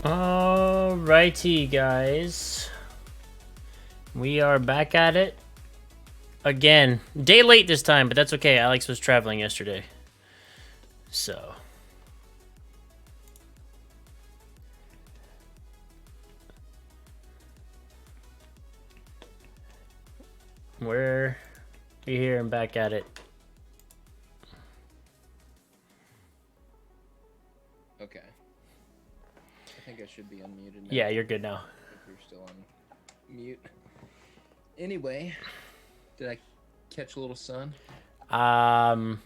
Alrighty, guys. We are back at it again. Day late this time, but that's okay. Alex was traveling yesterday. So. We're here and back at it. Okay. I think I should be unmuted now. Yeah, you're good now. If you're still on mute. Anyway, did I catch a little sun? No.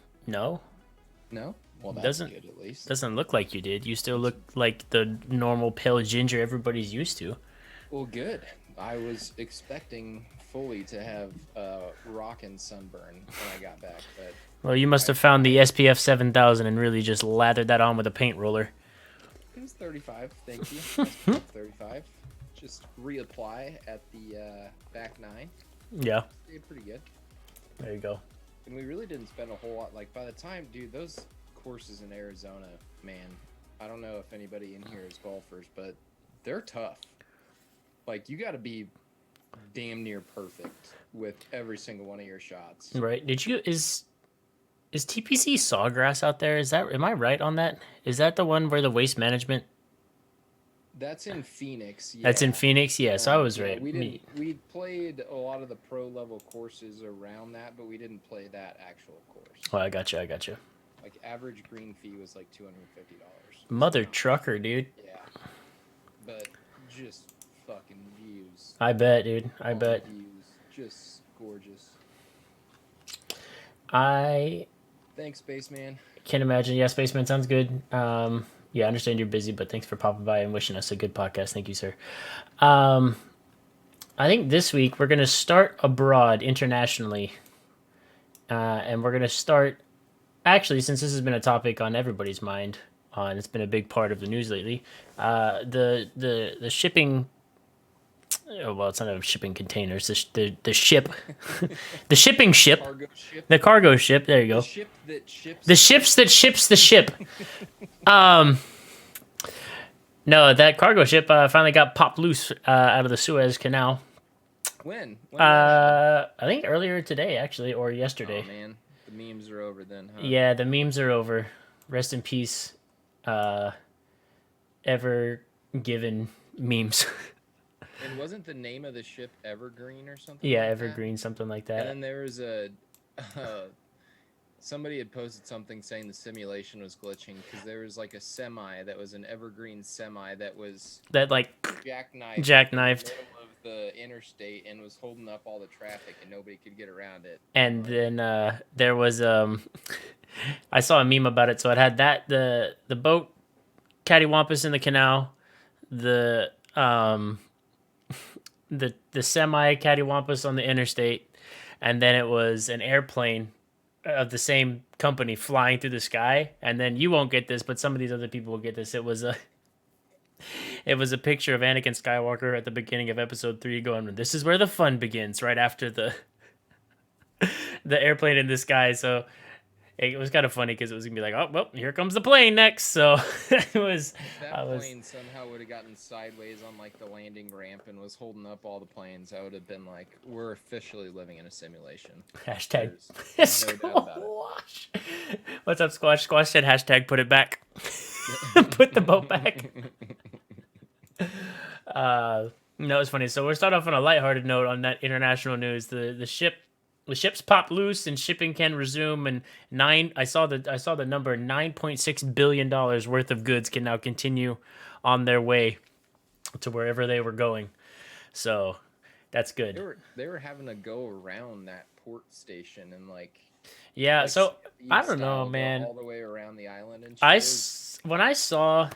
No? Well, that's good at least. Doesn't look like you did. You still look like the normal pale ginger everybody's used to. Well, good. I was expecting fully to have rockin' sunburn when I got back, but... Well, you must have found the SPF 7000 and really just lathered that on with a paint roller. It was 35, thank you. SPF 35. Just reapply at the back 9. Yeah. Stayed pretty good. There you go. And we really didn't spend a whole lot. Like, by the time, dude, those courses in Arizona, man, I don't know if anybody in here is golfers, but they're tough. Like, you got to be damn near perfect with every single one of your shots. Right. Is TPC Sawgrass out there? Am I right on that? Is that the one where the waste management? That's in Phoenix. Yeah. That's in Phoenix? Yes, I was right. We played a lot of the pro level courses around that, but we didn't play that actual course. Oh, I got you. Like, average green fee was like $250. Mother trucker, dude. Yeah. But just fucking views. I bet, dude. I bet. Views. Just gorgeous. Thanks, Spaceman. Can't imagine. Yeah, Spaceman sounds good. Yeah, I understand you're busy, but thanks for popping by and wishing us a good podcast. Thank you, sir. I think this week we're going to start abroad internationally. And we're going to start, actually, since this has been a topic on everybody's mind, and it's been a big part of the news lately, the shipping... Oh, well, it's not a shipping container. It's the ship. The shipping ship. Cargo ship. The cargo ship. There you go. The ship that ships. The ships that ships the ship. No, that cargo ship finally got popped loose out of the Suez Canal. When I think earlier today, actually, or yesterday. Oh, man. The memes are over then, huh? Yeah, the memes are over. Rest in peace, ever given memes. And wasn't the name of the ship Evergreen or something? Yeah, like Evergreen, something like that. And then there was somebody had posted something saying the simulation was glitching because there was like a semi that was an Evergreen semi that was jackknifed in the middle of the interstate and was holding up all the traffic and nobody could get around it. And then there was I saw a meme about it. So it had that the boat cattywampus in the canal, the semi cattywampus on the interstate, and then it was an airplane of the same company flying through the sky. And then you won't get this, but some of these other people will get this. It was a picture of Anakin Skywalker at the beginning of episode 3 going, "This is where the fun begins," right after the airplane in the sky. So it was kind of funny because it was gonna be like, oh well, here comes the plane next. So it was. If that plane somehow would have gotten sideways on like the landing ramp and was holding up all the planes, I would have been like, we're officially living in a simulation. Hashtag There's no doubt about it. What's up, Squash? Squash said hashtag put it back. Put the boat back. No, it's funny. So we'll start off on a lighthearted note on that international news. The ships pop loose and shipping can resume. And I saw the number $9.6 billion worth of goods can now continue on their way to wherever they were going. So that's good. They were having to go around that port station and like. Yeah. So I don't know, man. All the way around the island and shit. When I saw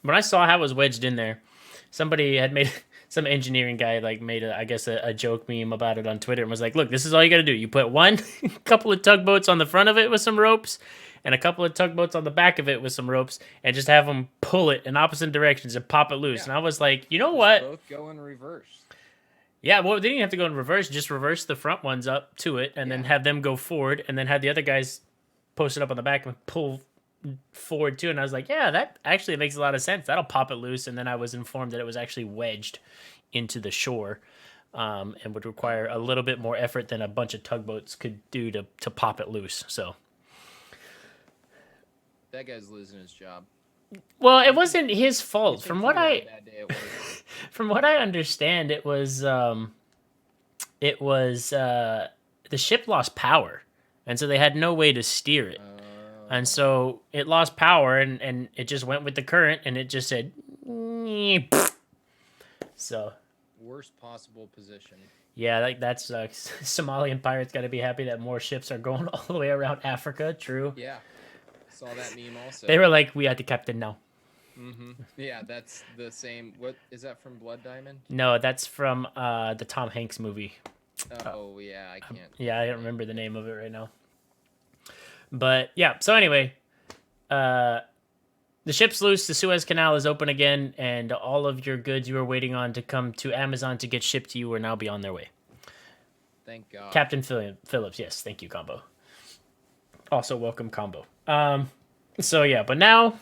how it was wedged in there, somebody had made. Some engineering guy made a joke meme about it on Twitter and was like, look, this is all you got to do. You put one couple of tugboats on the front of it with some ropes and a couple of tugboats on the back of it with some ropes and just have them pull it in opposite directions and pop it loose. Yeah. And I was like, you know what? Both go in reverse. Yeah, well, they didn't have to go in reverse. Just reverse the front ones up to it and then have them go forward and then have the other guys post it up on the back and pull forward too, and I was like, yeah, that actually makes a lot of sense. That'll pop it loose. And then I was informed that it was actually wedged into the shore, and would require a little bit more effort than a bunch of tugboats could do to pop it loose. So, That guy's losing his job. well, it wasn't his You fault. think he had a bad day at work? From what I understand, it was the ship lost power, and so they had no way to steer it. And so it lost power, and it just went with the current, and it just said, so Worst possible position. yeah, like that's Somalian pirates got to be happy that more ships are going all the way around Africa. True. Yeah, saw that meme also. They were like, we are the captain now. Yeah, that's the same. What is that from Blood Diamond? No, that's from the Tom Hanks movie. Oh yeah, I can't. Yeah, I don't remember the name of it right now. But yeah, so anyway, the ship's loose, the Suez Canal is open again, and all of your goods you were waiting on to come to Amazon to get shipped to you are now be on their way. Thank God. Captain Phillips, yes, thank you, Combo. Also, welcome, Combo. So yeah, but now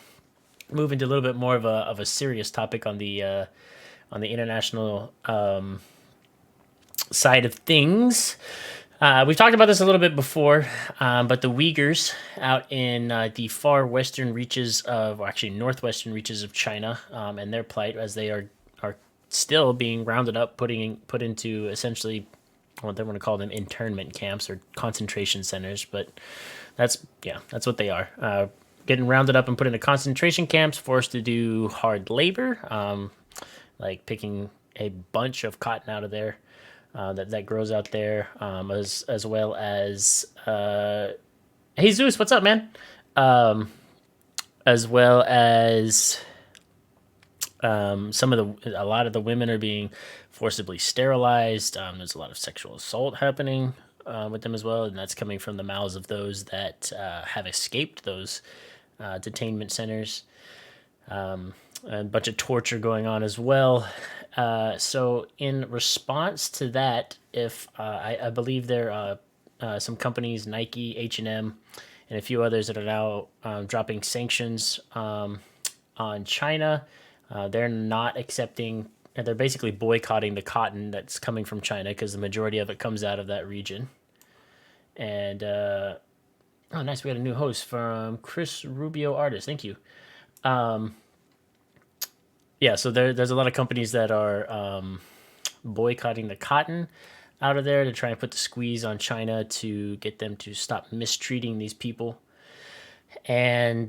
moving to a little bit more of a serious topic on the international side of things. We've talked about this a little bit before, but the Uyghurs out in the far western reaches of, or actually northwestern reaches of China, and their plight as they are still being rounded up, put into essentially what they want to call them internment camps or concentration centers, but that's what they are. Getting rounded up and put into concentration camps, forced to do hard labor, like picking a bunch of cotton out of there. That grows out there, as well as Jesus, what's up, man? As well as a lot of the women are being forcibly sterilized. There's a lot of sexual assault happening with them as well, and that's coming from the mouths of those that have escaped those detainment centers. A bunch of torture going on as well. So in response to that, if I believe there are some companies, Nike, H&M, and a few others that are now dropping sanctions on China. They're not accepting, they're basically boycotting the cotton that's coming from China because the majority of it comes out of that region. And, oh, nice. We got a new host from Chris Rubio Artist. Thank you. Yeah, so there's a lot of companies that are boycotting the cotton out of there to try and put the squeeze on China to get them to stop mistreating these people. And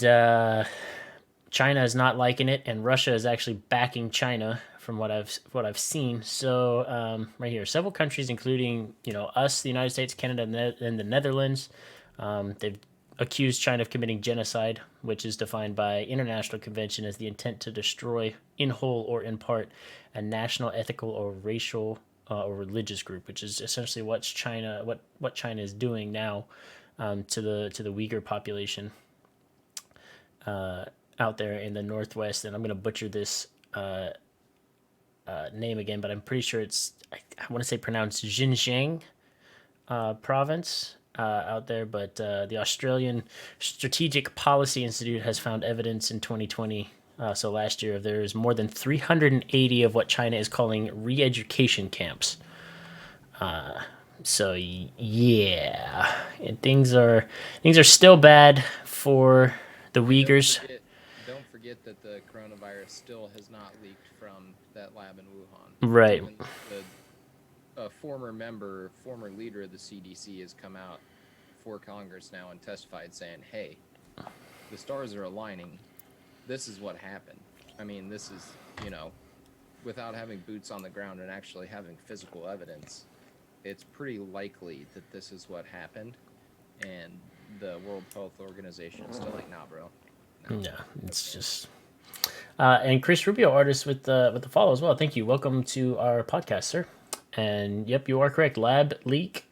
China is not liking it, and Russia is actually backing China from what I've seen. So right here, several countries, including us, the United States, Canada, and the Netherlands, they've accused China of committing genocide, which is defined by international convention as the intent to destroy, in whole or in part, a national, ethical, or racial or religious group, which is essentially what China is doing now to the Uyghur population out there in the northwest. And I'm going to butcher this name again, but I'm pretty sure it's I want to say pronounced Xinjiang province. Out there, but the Australian Strategic Policy Institute has found evidence in 2020, so last year, there's more than 380 of what China is calling re-education camps. So yeah, and things are still bad for the Uyghurs. Don't forget that the coronavirus still has not leaked from that lab in Wuhan. Right. A former leader of the CDC has come out before Congress now and testified saying, hey, the stars are aligning. This is what happened. I mean, this is, without having boots on the ground and actually having physical evidence, it's pretty likely that this is what happened. And the World Health Organization is still like, nah, bro. No, it's just... and Chris Rubio, artist with the follow as well. Thank you. Welcome to our podcast, sir. And yep, you are correct. Lab leak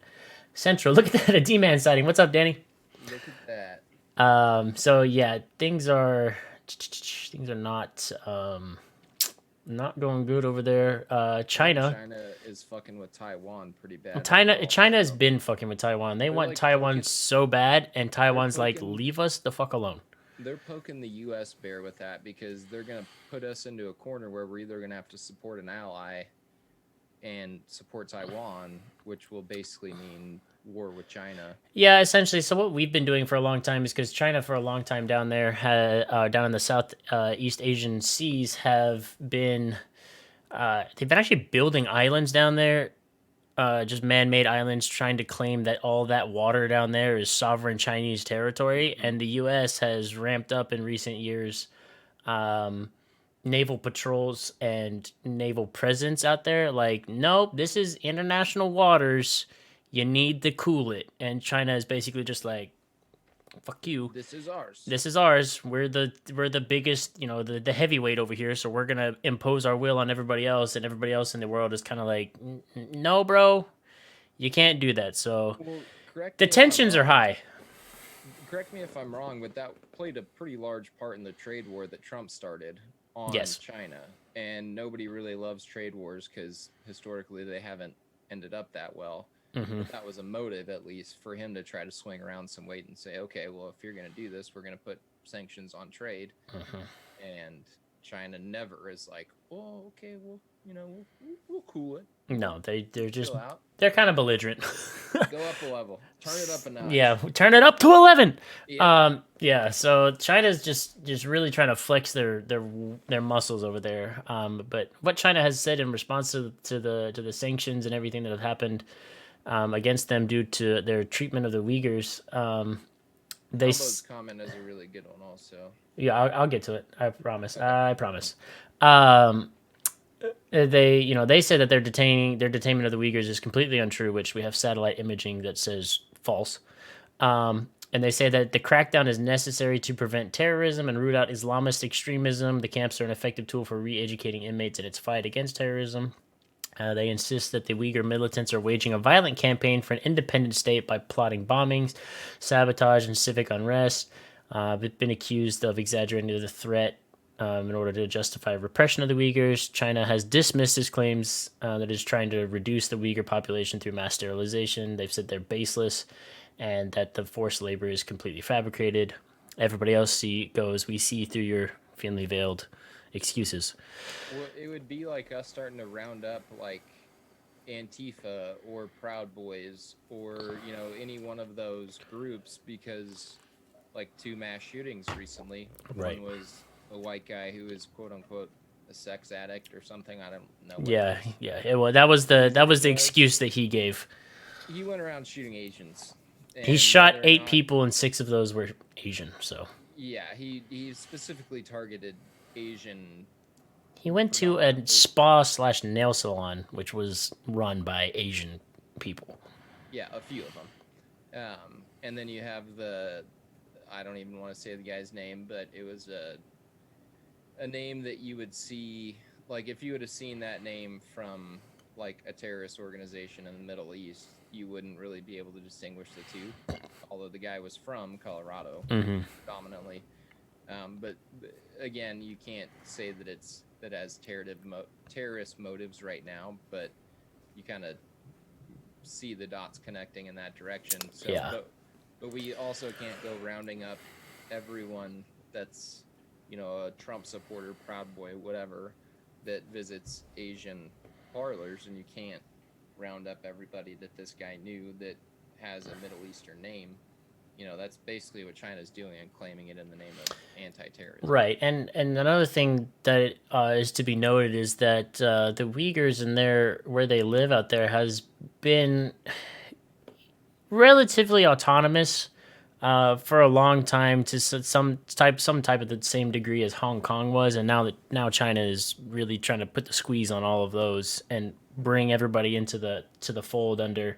central. Look at that, a D-man sighting. What's up, Danny? Look at that. So yeah, things are not going good over there. China is fucking with Taiwan pretty bad. China has been fucking with Taiwan. They want Taiwan so bad, and Taiwan's like, leave us the fuck alone. they're poking the U.S. bear with that because they're going to put us into a corner where we're either going to have to support an ally and support Taiwan, which will basically mean war with China. Yeah, essentially. So what we've been doing for a long time is because China, for a long time down there, down in the South East Asian seas, have been they've been actually building islands down there, just man-made islands, trying to claim that all that water down there is sovereign Chinese territory. Mm-hmm. And the U.S. has ramped up in recent years um, naval patrols and naval presence out there. Like, nope, this is international waters. You need to cool it. And China is basically just like, fuck you. This is ours. This is ours. We're the biggest, the heavyweight over here. So we're gonna impose our will on everybody else, and everybody else in the world is kind of like, no, bro, you can't do that. So Well, correct the me if I'm tensions are wrong. high. Correct me if I'm wrong, but that played a pretty large part in the trade war that Trump started on Yes. China. And nobody really loves trade wars because historically they haven't ended up that well. Hmm. But that was a motive, at least, for him to try to swing around some weight and say, okay, well, if you're going to do this, we're going to put sanctions on trade. Hmm. And China never is like, oh, okay, well, we'll cool it. No, they're just Chill out. they're kind of belligerent. Go up a level. Turn it up a notch. Yeah, turn it up to 11. Yep. Yeah, so China's just really trying to flex their muscles over there. But what China has said in response to the sanctions and everything that have happened against them due to their treatment of the Uyghurs, they Combo's comment is a really good one, also. yeah, I'll get to it. I promise. Okay. I promise. Um, they said that their detainment of the Uyghurs is completely untrue, which we have satellite imaging that says false. And they say that the crackdown is necessary to prevent terrorism and root out Islamist extremism. The camps are an effective tool for re-educating inmates in its fight against terrorism. They insist that the Uyghur militants are waging a violent campaign for an independent state by plotting bombings, sabotage, and civic unrest. They've been accused of exaggerating the threat in order to justify repression of the Uyghurs. China has dismissed his claims that it is trying to reduce the Uyghur population through mass sterilization. They've said they're baseless and that the forced labor is completely fabricated. Everybody else goes, we see through your thinly veiled excuses. Well, it would be like us starting to round up like Antifa or Proud Boys or, any one of those groups because like two mass shootings recently. Right. One was a white guy who was quote unquote a sex addict or something. I don't know. Yeah, yeah. Well, that was the excuse that he gave. He went around shooting Asians. He And shot whether or 8 not- people, and 6 of those were Asian. So Yeah, he specifically targeted Asian. he went to a spa/nail salon, which was run by Asian people. Yeah, a few of them. And then you have I don't even want to say the guy's name, but it was a name that you would see, like if you would have seen that name from like a terrorist organization in the Middle East, you wouldn't really be able to distinguish the two. Although the guy was from Colorado, Mm-hmm. predominantly. But again, you can't say that that has terrorist motives right now, but you kind of see the dots connecting in that direction. So, Yeah. But we also can't go rounding up everyone that's, a Trump supporter, Proud Boy, whatever, that visits Asian parlors, and you can't round up everybody that this guy knew that has a Middle Eastern name. That's basically what China's doing and claiming it in the name of anti-terrorism. Right, and another thing that is to be noted is that the Uyghurs and where they live out there has been relatively autonomous for a long time to some type of the same degree as Hong Kong was, and now China is really trying to put the squeeze on all of those and bring everybody into the fold under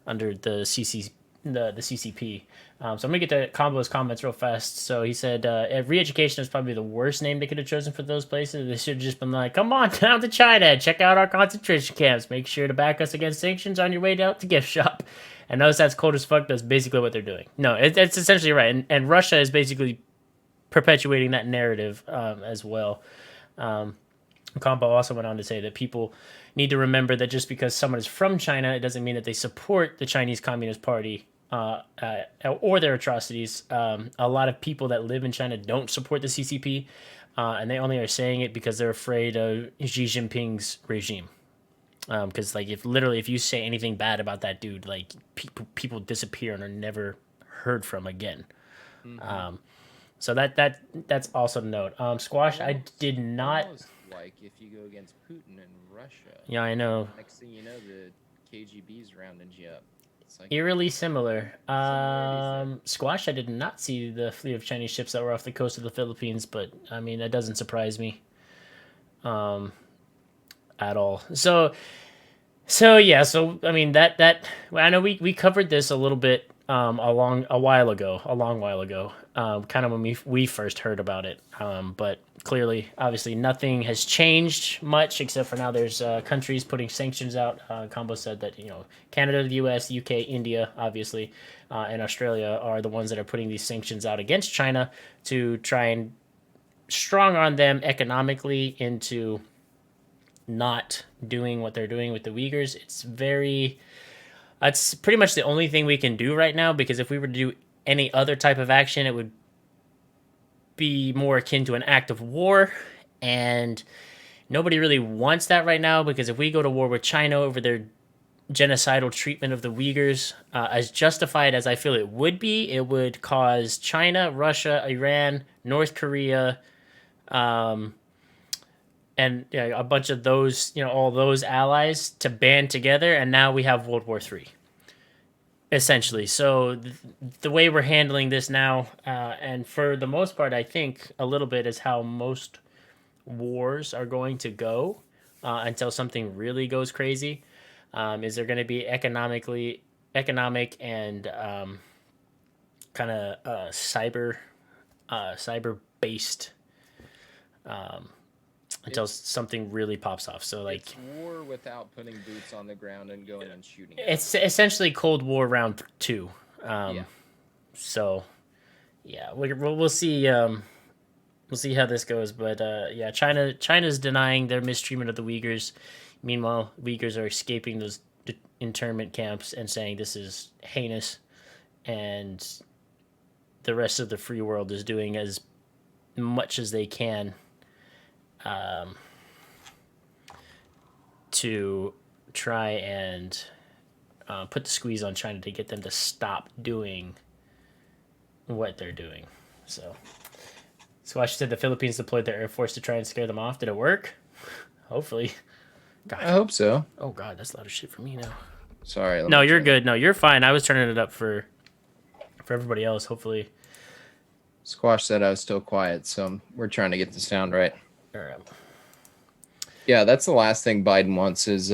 the CCP. So I'm gonna get to Combo's comments real fast. So he said, "Re-education is probably the worst name they could have chosen for those places. They should have just been like, come on down to China, check out our concentration camps. Make sure to back us against sanctions on your way down to gift shop." And notice that's cold as fuck. That's basically what they're doing. No, it's essentially right. And Russia is basically perpetuating that narrative as well. Combo also went on to say that people need to remember that just because someone is from China, it doesn't mean that they support the Chinese Communist Party. or their atrocities. A lot of people that live in China don't support the CCP, and they only are saying it because they're afraid of Xi Jinping's regime. Because like if you say anything bad about that dude, like people disappear and are never heard from again. Mm-hmm. So that's also to note. Squash, I did not. Almost like if you go against Putin and Russia. Yeah, I know. Next thing you know, the KGB's rounding you up. It's like Eerily similar. similarities there. Squash, I did not see the fleet of Chinese ships that were off the coast of the Philippines, but I mean that doesn't surprise me at all. So yeah, so I mean that I know we covered this a little bit a long while ago, kind of when we first heard about it. But clearly, obviously, nothing has changed much except for now there's countries putting sanctions out. Combo said that Canada, the U.S., UK, India, obviously, and Australia are the ones that are putting these sanctions out against China to try and strong on them economically into not doing what they're doing with the Uyghurs. That's pretty much the only thing we can do right now, because if we were to do any other type of action, it would be more akin to an act of war, and nobody really wants that right now, because if we go to war with China over their genocidal treatment of the Uyghurs, as justified as I feel it would cause China, Russia, Iran, North Korea, and a bunch of those, all those allies to band together, and now we have World War III, essentially. So the way we're handling this now, and for the most part, I think a little bit is how most wars are going to go until something really goes crazy. Is there going to be economic and kind of cyber based until something really pops off. So like it's war without putting boots on the ground and going and shooting. It's essentially Cold War round two. Yeah. So yeah, we'll see. We'll see how this goes. But yeah, China's denying their mistreatment of the Uyghurs. Meanwhile, Uyghurs are escaping those internment camps and saying this is heinous, and the rest of the free world is doing as much as they can to try and put the squeeze on China to get them to stop doing what they're doing. So Squash said the Philippines deployed their air force to try and scare them off. Did it work? Hopefully. God. I hope so. Oh God, that's a lot of shit for me now. Sorry. No, you're good. No, you're fine. I was turning it up for everybody else. Hopefully. Squash said I was still quiet, so we're trying to get the sound right. All right. Yeah, that's the last thing Biden wants is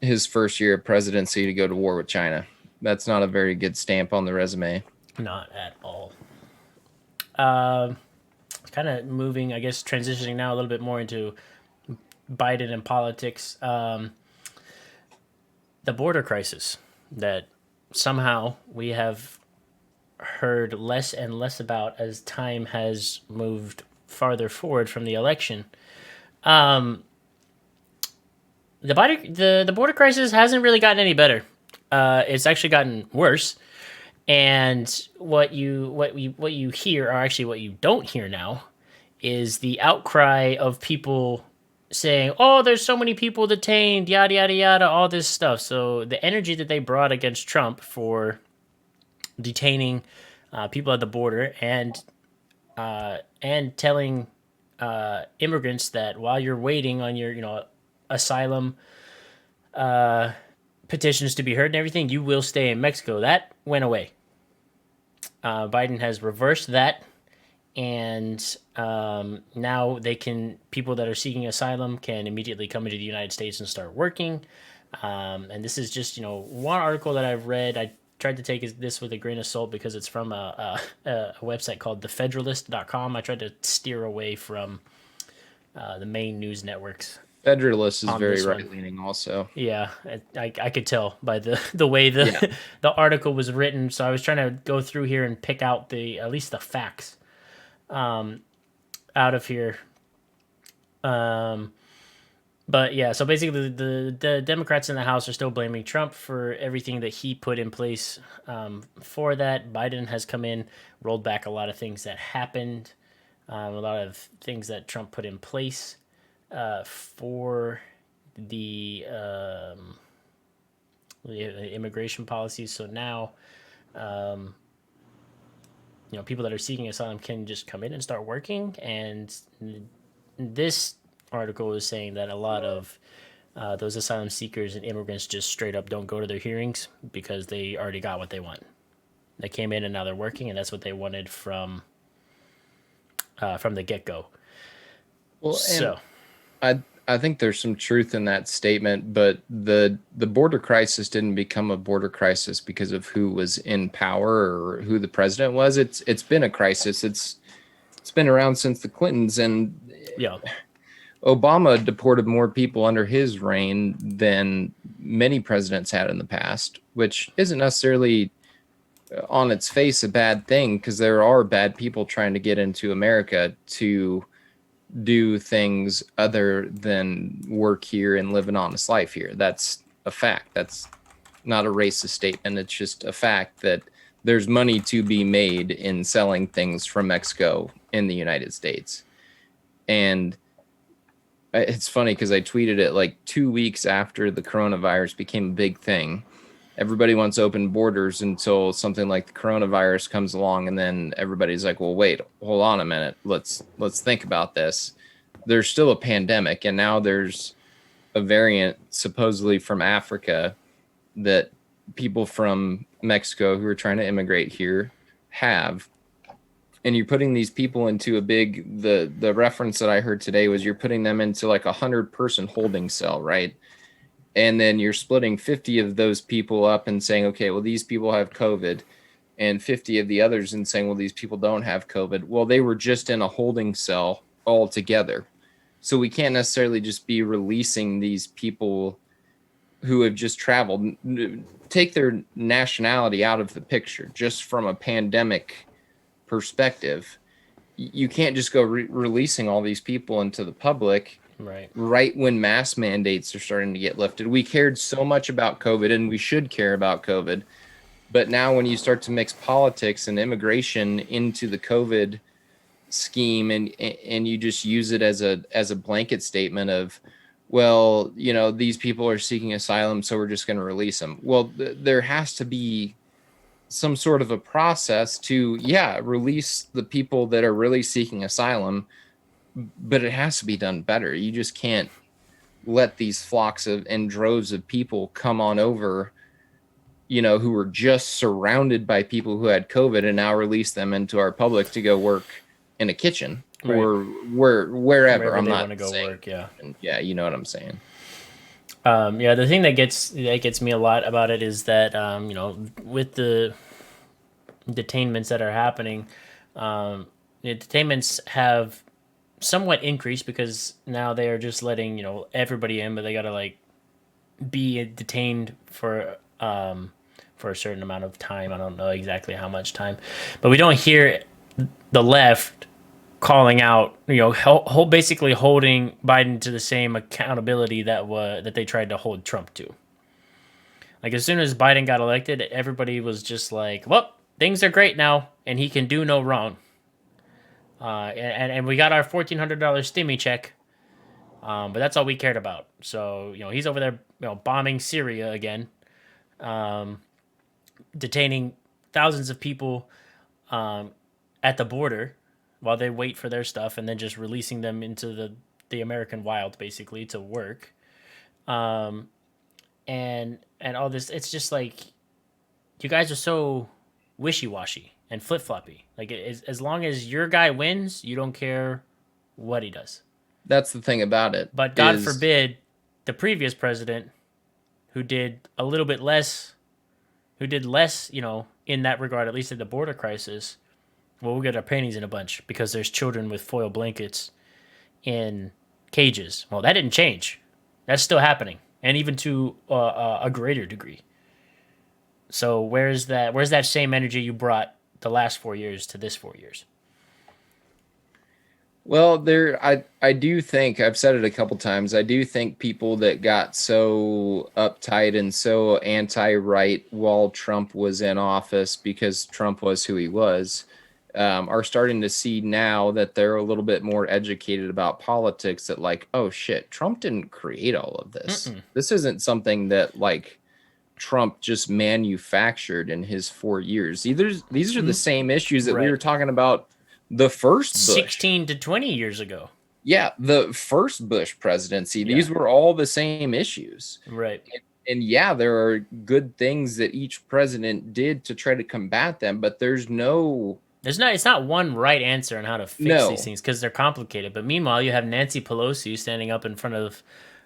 his first year of presidency to go to war with China. That's not a very good stamp on the resume. Not at all. Kind of moving, I guess, transitioning now a little bit more into Biden and politics. The border crisis that somehow we have heard less and less about as time has moved farther forward from the election. The border crisis hasn't really gotten any better. It's actually gotten worse. And what you hear, or actually what you don't hear now, is the outcry of people saying, "Oh, there's so many people detained, yada yada yada," all this stuff. So the energy that they brought against Trump for detaining people at the border and telling immigrants that while you're waiting on your asylum petitions to be heard and everything, you will stay in Mexico. That went away. Biden has reversed that, and now people that are seeking asylum can immediately come into the United States and start working. And this is just one article that I've read. I tried to take this with a grain of salt because it's from a website called thefederalist.com. I tried to steer away from the main news networks. Federalist is very right-leaning also. Yeah, I could tell by the way the article was written. So I was trying to go through here and pick out at least the facts out of here. But yeah, so basically, the Democrats in the House are still blaming Trump for everything that he put in place. For that, Biden has come in, rolled back a lot of things that happened, a lot of things that Trump put in place for the, the immigration policies. So now, people that are seeking asylum can just come in and start working. And this article is saying that a lot of those asylum seekers and immigrants just straight up don't go to their hearings because they already got what they want. They came in and now they're working, and that's what they wanted from the get go. Well, and So I think there's some truth in that statement, but the border crisis didn't become a border crisis because of who was in power or who the president was. It's been a crisis. It's been around since the Clintons, and yeah, Obama deported more people under his reign than many presidents had in the past, which isn't necessarily on its face a bad thing because there are bad people trying to get into America to do things other than work here and live an honest life here. That's a fact. That's not a racist statement. It's just a fact that there's money to be made in selling things from Mexico in the United States. And it's funny because I tweeted it like 2 weeks after the coronavirus became a big thing. Everybody wants open borders until something like the coronavirus comes along, and then everybody's like, well, wait, hold on a minute. Let's think about this. There's still a pandemic, and now there's a variant supposedly from Africa that people from Mexico who are trying to immigrate here have. And you're putting these people into a big, the reference that I heard today was you're putting them into like 100-person holding cell, right? And then you're splitting 50 of those people up and saying, okay, well, these people have COVID, and 50 of the others and saying, well, these people don't have COVID. Well, they were just in a holding cell all together. So we can't necessarily just be releasing these people who have just traveled, take their nationality out of the picture, just from a pandemic perspective. You can't just go releasing all these people into the public right. right when mass mandates are starting to get lifted. We cared so much about COVID, and we should care about COVID. But now when you start to mix politics and immigration into the COVID scheme, and you just use it as a blanket statement of, well, these people are seeking asylum, so we're just going to release them. Well, there has to be some sort of a process to, yeah, release the people that are really seeking asylum, but it has to be done better. You just can't let these flocks of and droves of people come on over, who were just surrounded by people who had COVID, and now release them into our public to go work in a kitchen Right. or wherever. Wherever I'm they want not to go saying, work, yeah. yeah, you know what I'm saying. Yeah, the thing that gets me a lot about it is that with the detainments that are happening, the detainments have somewhat increased because now they are just letting everybody in, but they gotta like be detained for a certain amount of time. I don't know exactly how much time, but we don't hear the left calling out, basically holding Biden to the same accountability that they tried to hold Trump to. Like as soon as Biden got elected, everybody was just like, "Well, things are great now, and he can do no wrong." And we got our $1,400 stimmy check, but that's all we cared about. So he's over there, bombing Syria again, detaining thousands of people at the border while they wait for their stuff, and then just releasing them into the American wild, basically, to work. And all this, it's just like you guys are so wishy washy and flip floppy. Like as long as your guy wins, you don't care what he does. That's the thing about it But God is forbid the previous president, who did a little bit less, who did less, in that regard, at least at the border crisis. Well, we'll get our panties in a bunch because there's children with foil blankets in cages. Well, that didn't change. That's still happening, and even to a greater degree. So where's that? Where's that same energy you brought the last 4 years to this 4 years? Well, I do think I've said it a couple times. I do think people that got so uptight and so anti-right while Trump was in office because Trump was who he was, are starting to see now that they're a little bit more educated about politics. That like, oh shit, Trump didn't create all of this. Mm-mm. This isn't something that like Trump just manufactured in his 4 years. Either these are the same issues that we Right. were talking about the first Bush. 16 to 20 years ago. Yeah, the first Bush presidency, Yeah. these were all the same issues. Right. And yeah, there are good things that each president did to try to combat them, but there's It's not one right answer on how to fix these no, things because they're complicated. But meanwhile, you have Nancy Pelosi standing up in front of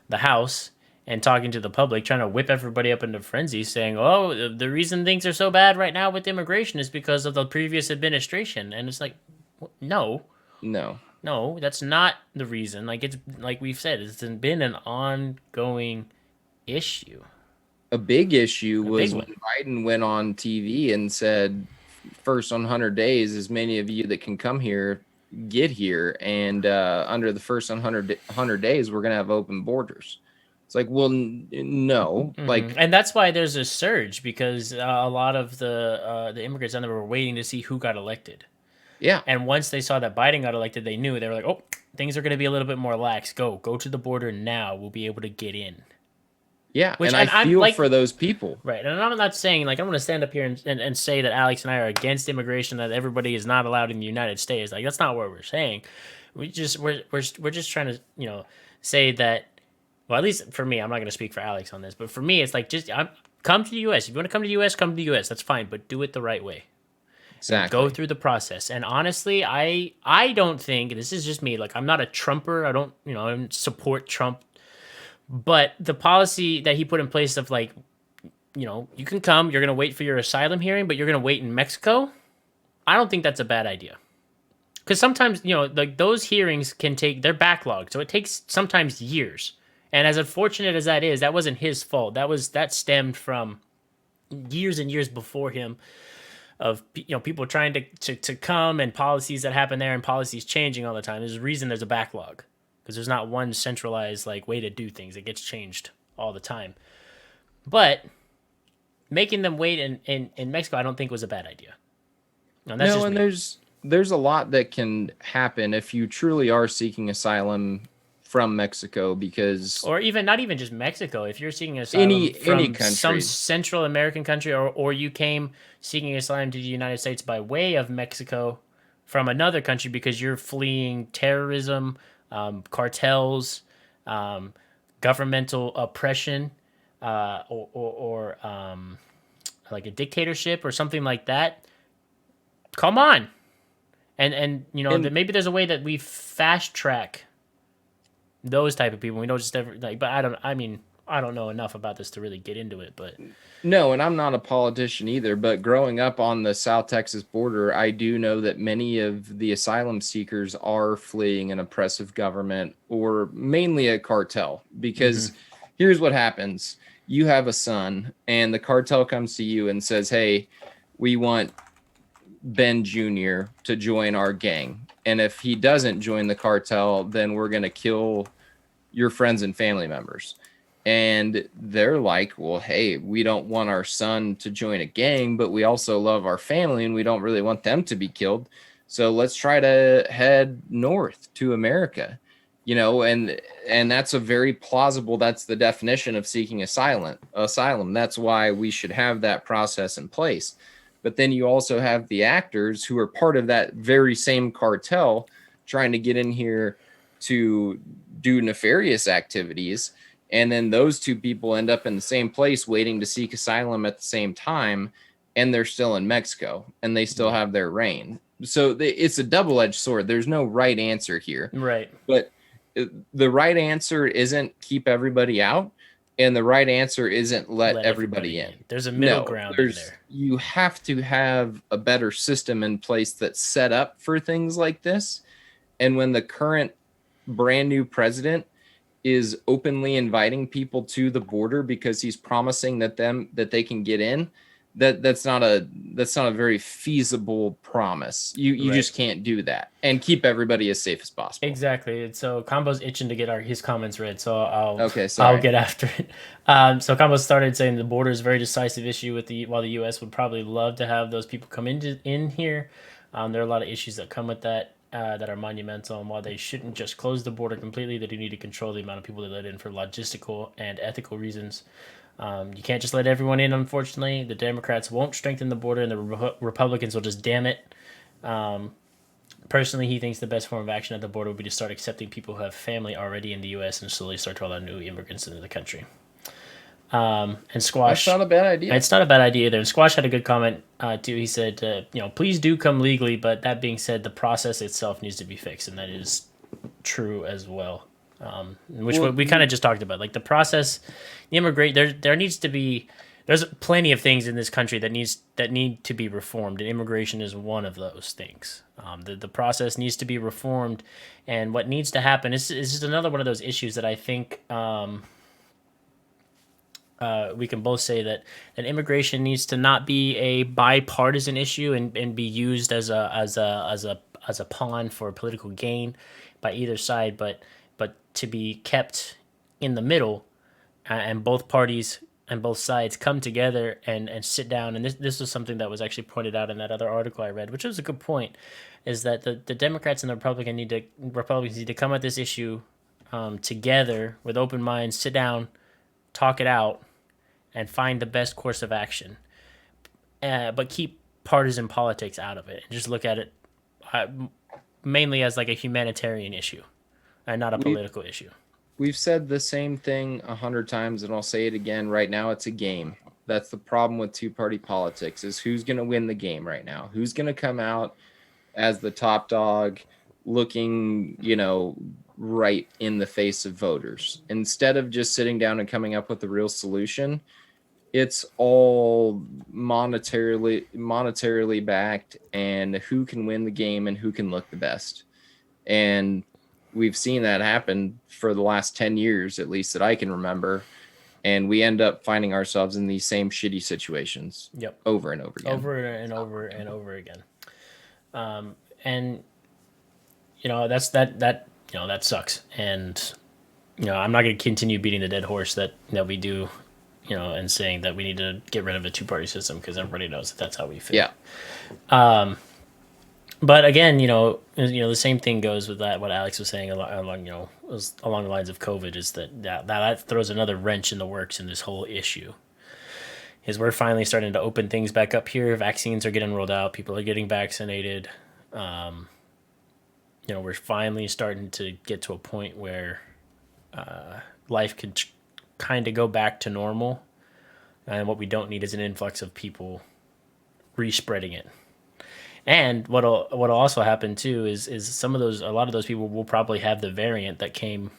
the House and talking to the public, trying to whip everybody up into frenzy, saying, "Oh, the reason things are so bad right now with immigration is because of the previous administration." And it's like, no, no. no, that's not the reason. Like it's like we've said, it's been an ongoing issue, A big issue a big was when one. Biden went on TV and said, first 100 days, as many of you that can come here get here. And under the first 100 days, we're going to have open borders. It's like, well, no. Like, And that's why there's a surge because a lot of the immigrants on there were waiting to see who got elected. yeah, And once they saw that Biden got elected, they knew they were like, "Oh, things are going to be a little bit more lax. Go to the border now. We'll be able to get in." yeah. Which And I and I'm feel like, for those people. right, and I'm not saying like I'm going to stand up here and say that Alex and I are against immigration, that everybody is not allowed in the United States. Like that's not what we're saying. We're just trying to say that. Well, at least for me, I'm not going to speak for Alex on this, but for me, it's like come to the U.S. If you want to come to the U.S., come to the U.S. That's fine, but do it the right way. Go Exactly. through the process. And honestly, I don't think this is just me. Like I'm not a Trumper. I don't I don't support Trump. But the policy that he put in place of like you can come, you're gonna wait for your asylum hearing, but you're gonna wait in Mexico. I don't think that's a bad idea. Because sometimes like those hearings can take they're backlogged, so it takes sometimes years. And as unfortunate as that is, that wasn't his fault. That stemmed from years and years before him of people trying to come and policies that happen there and policies changing all the time. There's a reason there's a backlog because there's not one centralized like way to do things. It gets changed all the time. But making them wait in Mexico, I don't think was a bad idea. And that's No, just and me. there's a lot that can happen if you truly are seeking asylum from Mexico because Or even not even just Mexico. If you're seeking asylum any from some country. Central American country, or you came seeking asylum to the United States by way of Mexico from another country because you're fleeing terrorism, cartels, um, governmental oppression, or like a dictatorship or something like that. Come on, and And that maybe there's a way that we fast track those type of people. We don't just ever like, but I don't. I mean, I don't know enough about this to really get into it. But no, and I'm not a politician either, but growing up on the South Texas border, I do know that many of the asylum seekers are fleeing an oppressive government or mainly a cartel. Because mm-hmm. here's what happens: you have a son, and the cartel comes to you and says, "Hey, we want Ben Jr. to join our gang. And if he doesn't join the cartel, then we're going to kill your friends and family members." And they're like, well, hey, we don't want our son to join a gang, but we also love our family and we don't really want them to be killed. So let's try to head north to America. And that's a very plausible, that's the definition of seeking asylum. That's why we should have that process in place. But then you also have the actors who are part of that very same cartel trying to get in here to do nefarious activities. And then those two people end up in the same place waiting to seek asylum at the same time. And they're still in Mexico and they still Yeah, have their reign. So it's a double edged sword. There's no right answer here. right. But the right answer isn't keep everybody out, and the right answer isn't let Let everybody everybody in. in. There's a middle No, ground in there's there. you have to have a better system in place that's set up for things like this. And when the current brand new president is openly inviting people to the border because he's promising that they can get in, that's not a very feasible promise. You Right. just can't do that and keep everybody as safe as possible. Exactly. And so Combo's itching to get his comments read, so Okay, I'll sorry. get after it. So Combo started saying the border is a very decisive issue with while the U.S. would probably love to have those people come in here. There are a lot of issues that come with that that are monumental, and while they shouldn't just close the border completely, they do need to control the amount of people they let in for logistical and ethical reasons. You can't just let everyone in. Unfortunately, the Democrats won't strengthen the border, and the Republicans will just damn it. Personally, he thinks the best form of action at the border would be to start accepting people who have family already in the U.S. and slowly start to allow new immigrants into the country. And That's Squash, not a bad idea. it's not a bad idea either. And Squash had a good comment too. He said, please do come legally, but that being said, the process itself needs to be fixed, and that is true as well. Which Well, we kind of just talked about, like the process, the immigrate. There needs to be. There's plenty of things in this country that need to be reformed, and immigration is one of those things. The process needs to be reformed, and what needs to happen is just another one of those issues that I think we can both say that immigration needs to not be a bipartisan issue and be used as a pawn for political gain by either side, but to be kept in the middle, and both parties and both sides come together and sit down. And this was something that was actually pointed out in that other article I read, which was a good point, is that the Democrats and the Republicans need to come at this issue together with open minds, sit down, talk it out, and find the best course of action. But keep partisan politics out of it and just look at it uh, mainly as like a humanitarian issue and not a we political issue. we've said the same thing 100 times, and I'll say it again. Right now, it's a game. That's the problem with two-party politics: is who's going to win the game right now? Who's going to come out as the top dog, looking, right in the face of voters, instead of just sitting down and coming up with a real solution. It's all monetarily backed, and who can win the game and who can look the best. And we've seen that happen for the last 10 years, at least that I can remember. And we end up finding ourselves in these same shitty situations Yep. over and over again. Over and over and over again. And that sucks. And I'm not going to continue beating the dead horse that we do, and saying that we need to get rid of a two-party system, because everybody knows that that's how we feel. Yeah. But again, the same thing goes with that. What Alex was saying along the lines of COVID is that throws another wrench in the works in this whole issue. Is we're finally starting to open things back up here. Vaccines are getting rolled out. People are getting vaccinated. We're finally starting to get to a point where life could kind of go back to normal. And what we don't need is an influx of people respreading it. And what'll also happen too is a lot of those people will probably have the variant that came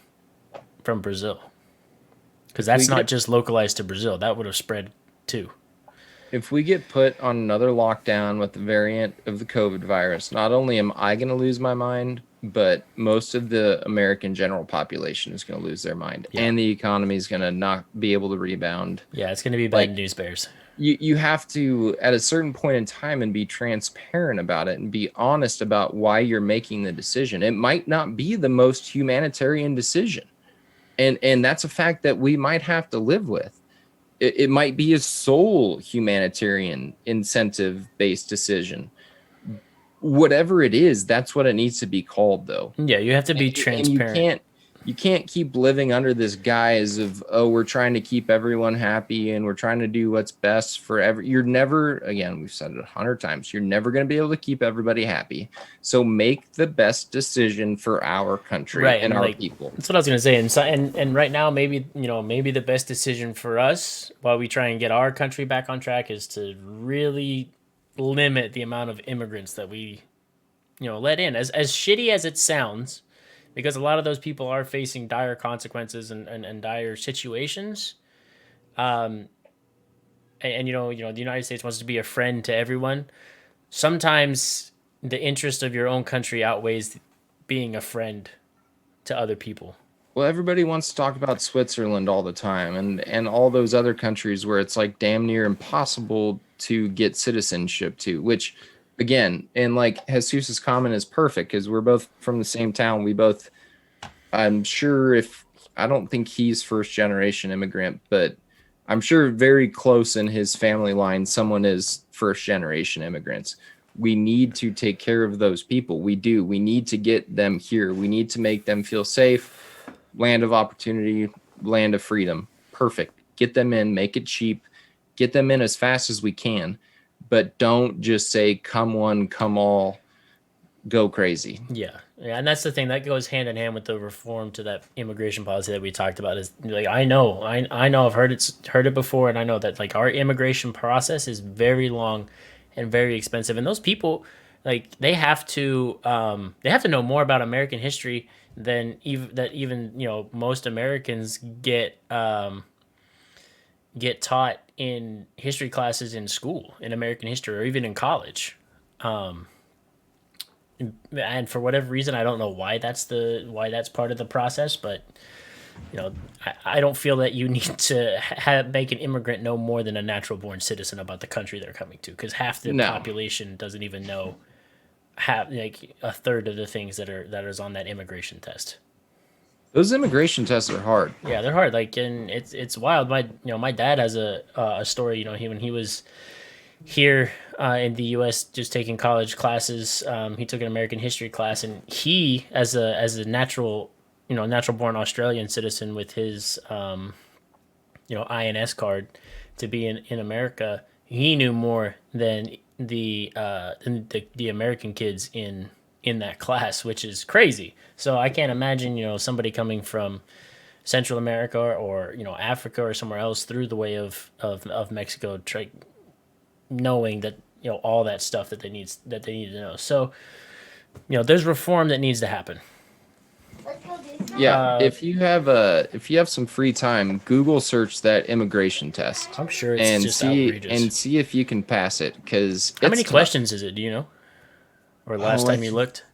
from Brazil, because that's not just localized to Brazil. That would have spread too. If we get put on another lockdown with the variant of the COVID virus, not only am I going to lose my mind, but most of the American general population is going to lose their mind, and the economy is going to not be able to rebound. Yeah, it's going to be bad news bears. You have to, at a certain point in time, and be transparent about it and be honest about why you're making the decision. It might not be the most humanitarian decision, and that's a fact that we might have to live with. It might be a sole humanitarian incentive based decision. Whatever it is, that's what it needs to be called, though. Yeah, you have to be transparent. And you can't keep living under this guise of, oh, we're trying to keep everyone happy and we're trying to do what's best for you're never, again, we've said it 100 times, you're never going to be able to keep everybody happy. So make the best decision for our country and our people. That's what I was going to say. And right now, maybe the best decision for us while we try and get our country back on track is to really limit the amount of immigrants that we let in. As shitty as it sounds, because a lot of those people are facing dire consequences and dire situations. And the United States wants to be a friend to everyone. Sometimes the interest of your own country outweighs being a friend to other people. Well, everybody wants to talk about Switzerland all the time, and all those other countries where it's like damn near impossible to get citizenship to, which again, and like Jesus's comment is perfect because we're both from the same town. We both, I'm sure if, I don't think he's first generation immigrant, but I'm sure very close in his family line, someone is first generation immigrants. We need to take care of those people. We do. We need to get them here. We need to make them feel safe. Land of opportunity, land of freedom. Perfect. Get them in, make it cheap, get them in as fast as we can, but don't just say, come one, come all, go crazy. Yeah, yeah, and that's the thing that goes hand in hand with the reform to that immigration policy that we talked about. Is like I know I've heard it before, and I know that like our immigration process is very long and very expensive, and those people like they have to know more about American history than even most Americans get taught in history classes in school in American history or even in college. And for whatever reason, I don't know why that's part of the process, but I don't feel that you need to make an immigrant know more than a natural born citizen about the country they're coming to, because half the No. population doesn't even know half, like a third of the things that is on that immigration test. Those immigration tests are hard. Yeah, they're hard. Like, and it's wild. My dad has a story. When he was here in the U.S. just taking college classes. He took an American history class, and he, as a natural born Australian citizen with his INS card to be in America, he knew more than the American kids in that class, which is crazy. So I can't imagine somebody coming from Central America or Africa or somewhere else through the way of Mexico, knowing that all that stuff that they need to know. So there's reform that needs to happen. Yeah, if you have some free time, Google search that immigration test. I'm sure it's and just see outrageous. and see if you can pass it, because How many questions is it? Do you know? Or last time you looked?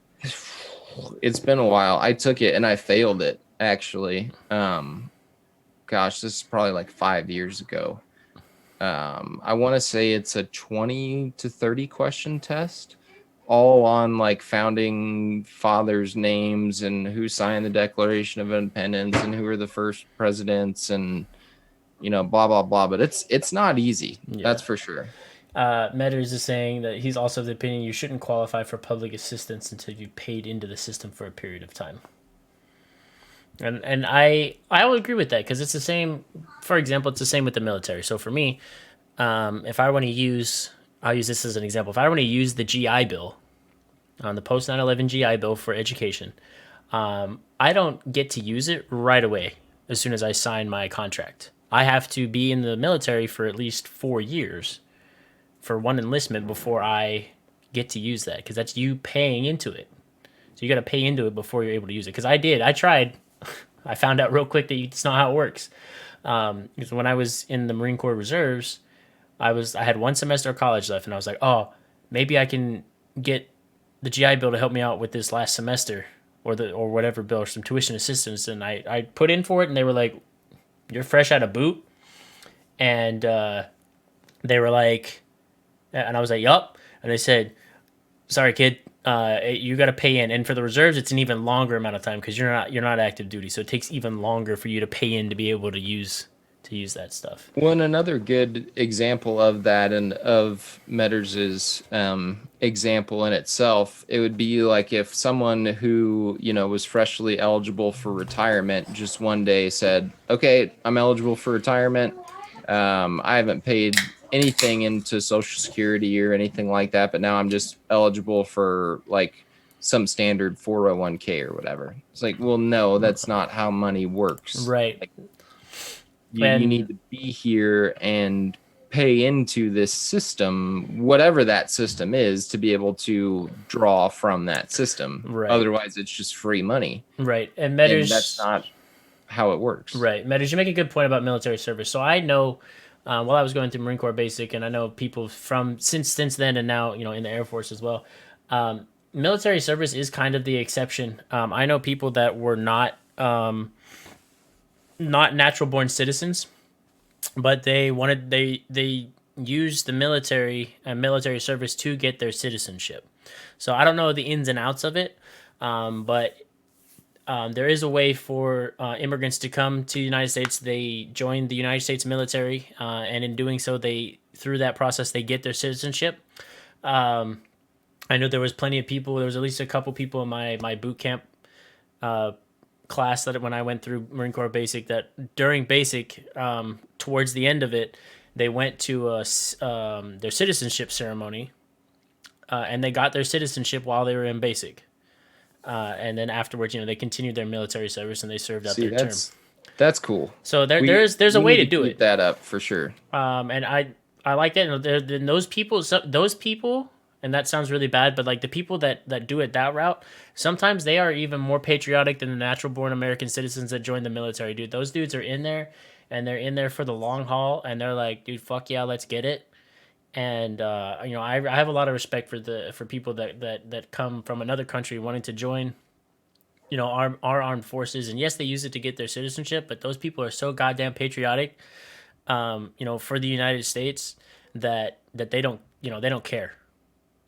It's been a while. I took it and I failed it actually. Gosh, this is probably like 5 years ago. I want to say it's a 20 to 30 question test, all on like founding fathers' names and who signed the Declaration of Independence and who were the first presidents and blah blah blah. But it's not easy. Yeah. That's for sure. Metters is saying that he's also of the opinion you shouldn't qualify for public assistance until you paid into the system for a period of time. And I will agree with that, because it's the same. For example, it's the same with the military. So for me, if I want to use, I'll use this as an example. If I want to use the GI Bill, on the post 9/11 GI Bill for education, I don't get to use it right away as soon as I sign my contract. I have to be in the military for at least 4 years for one enlistment before I get to use that, because that's you paying into it. So you got to pay into it before you're able to use it. Because I tried. I found out real quick that it's not how it works. Because when I was in the Marine Corps Reserves, I had 1 semester of college left, and I was like, oh, maybe I can get the GI Bill to help me out with this last semester, or whatever bill, or some tuition assistance. And I put in for it, and they were like, you're fresh out of boot, and they were like, and I was like, yup, and they said, sorry, kid. You got to pay in, and for the reserves, it's an even longer amount of time because you're not active duty, so it takes even longer for you to pay in to be able to use that stuff. Well, another good example of that, and of Metters's example in itself, it would be like if someone who was freshly eligible for retirement just one day said, "Okay, I'm eligible for retirement. I haven't paid anything into Social Security or anything like that, but now I'm just eligible for like some standard 401k or whatever." It's like, well, no, that's not how money works. Right. Like, you need to be here and pay into this system, whatever that system is, to be able to draw from that system. Right. Otherwise, it's just free money. Right. And that's not how it works. Right. Metters, you make a good point about military service. So I know, while I was going through Marine Corps Basic, and I know people from since then and now, in the Air Force as well. Military service is kind of the exception. I know people that were not natural born citizens, but they use the military and military service to get their citizenship. So I don't know the ins and outs of it, but there is a way for immigrants to come to the United States. They join the United States military, and in doing so, they through that process they get their citizenship. Um, I know there was plenty of people. There was at least a couple people in my boot camp class that when I went through Marine Corps Basic, that during Basic, towards the end of it, they went to their citizenship ceremony, and they got their citizenship while they were in Basic. And then afterwards, they continued their military service and they served out See, their term. that's cool. So We there's a we way need to to do keep it. that up for sure. And I like that. And those people, and that sounds really bad, but like the people that do it that route, sometimes they are even more patriotic than the natural born American citizens that join the military, dude. Those dudes are in there, and they're in there for the long haul, and they're like, dude, fuck yeah, let's get it. And I have a lot of respect for people that come from another country wanting to join our armed forces. And yes, they use it to get their citizenship, but those people are so goddamn patriotic, for the United States, that they don't care.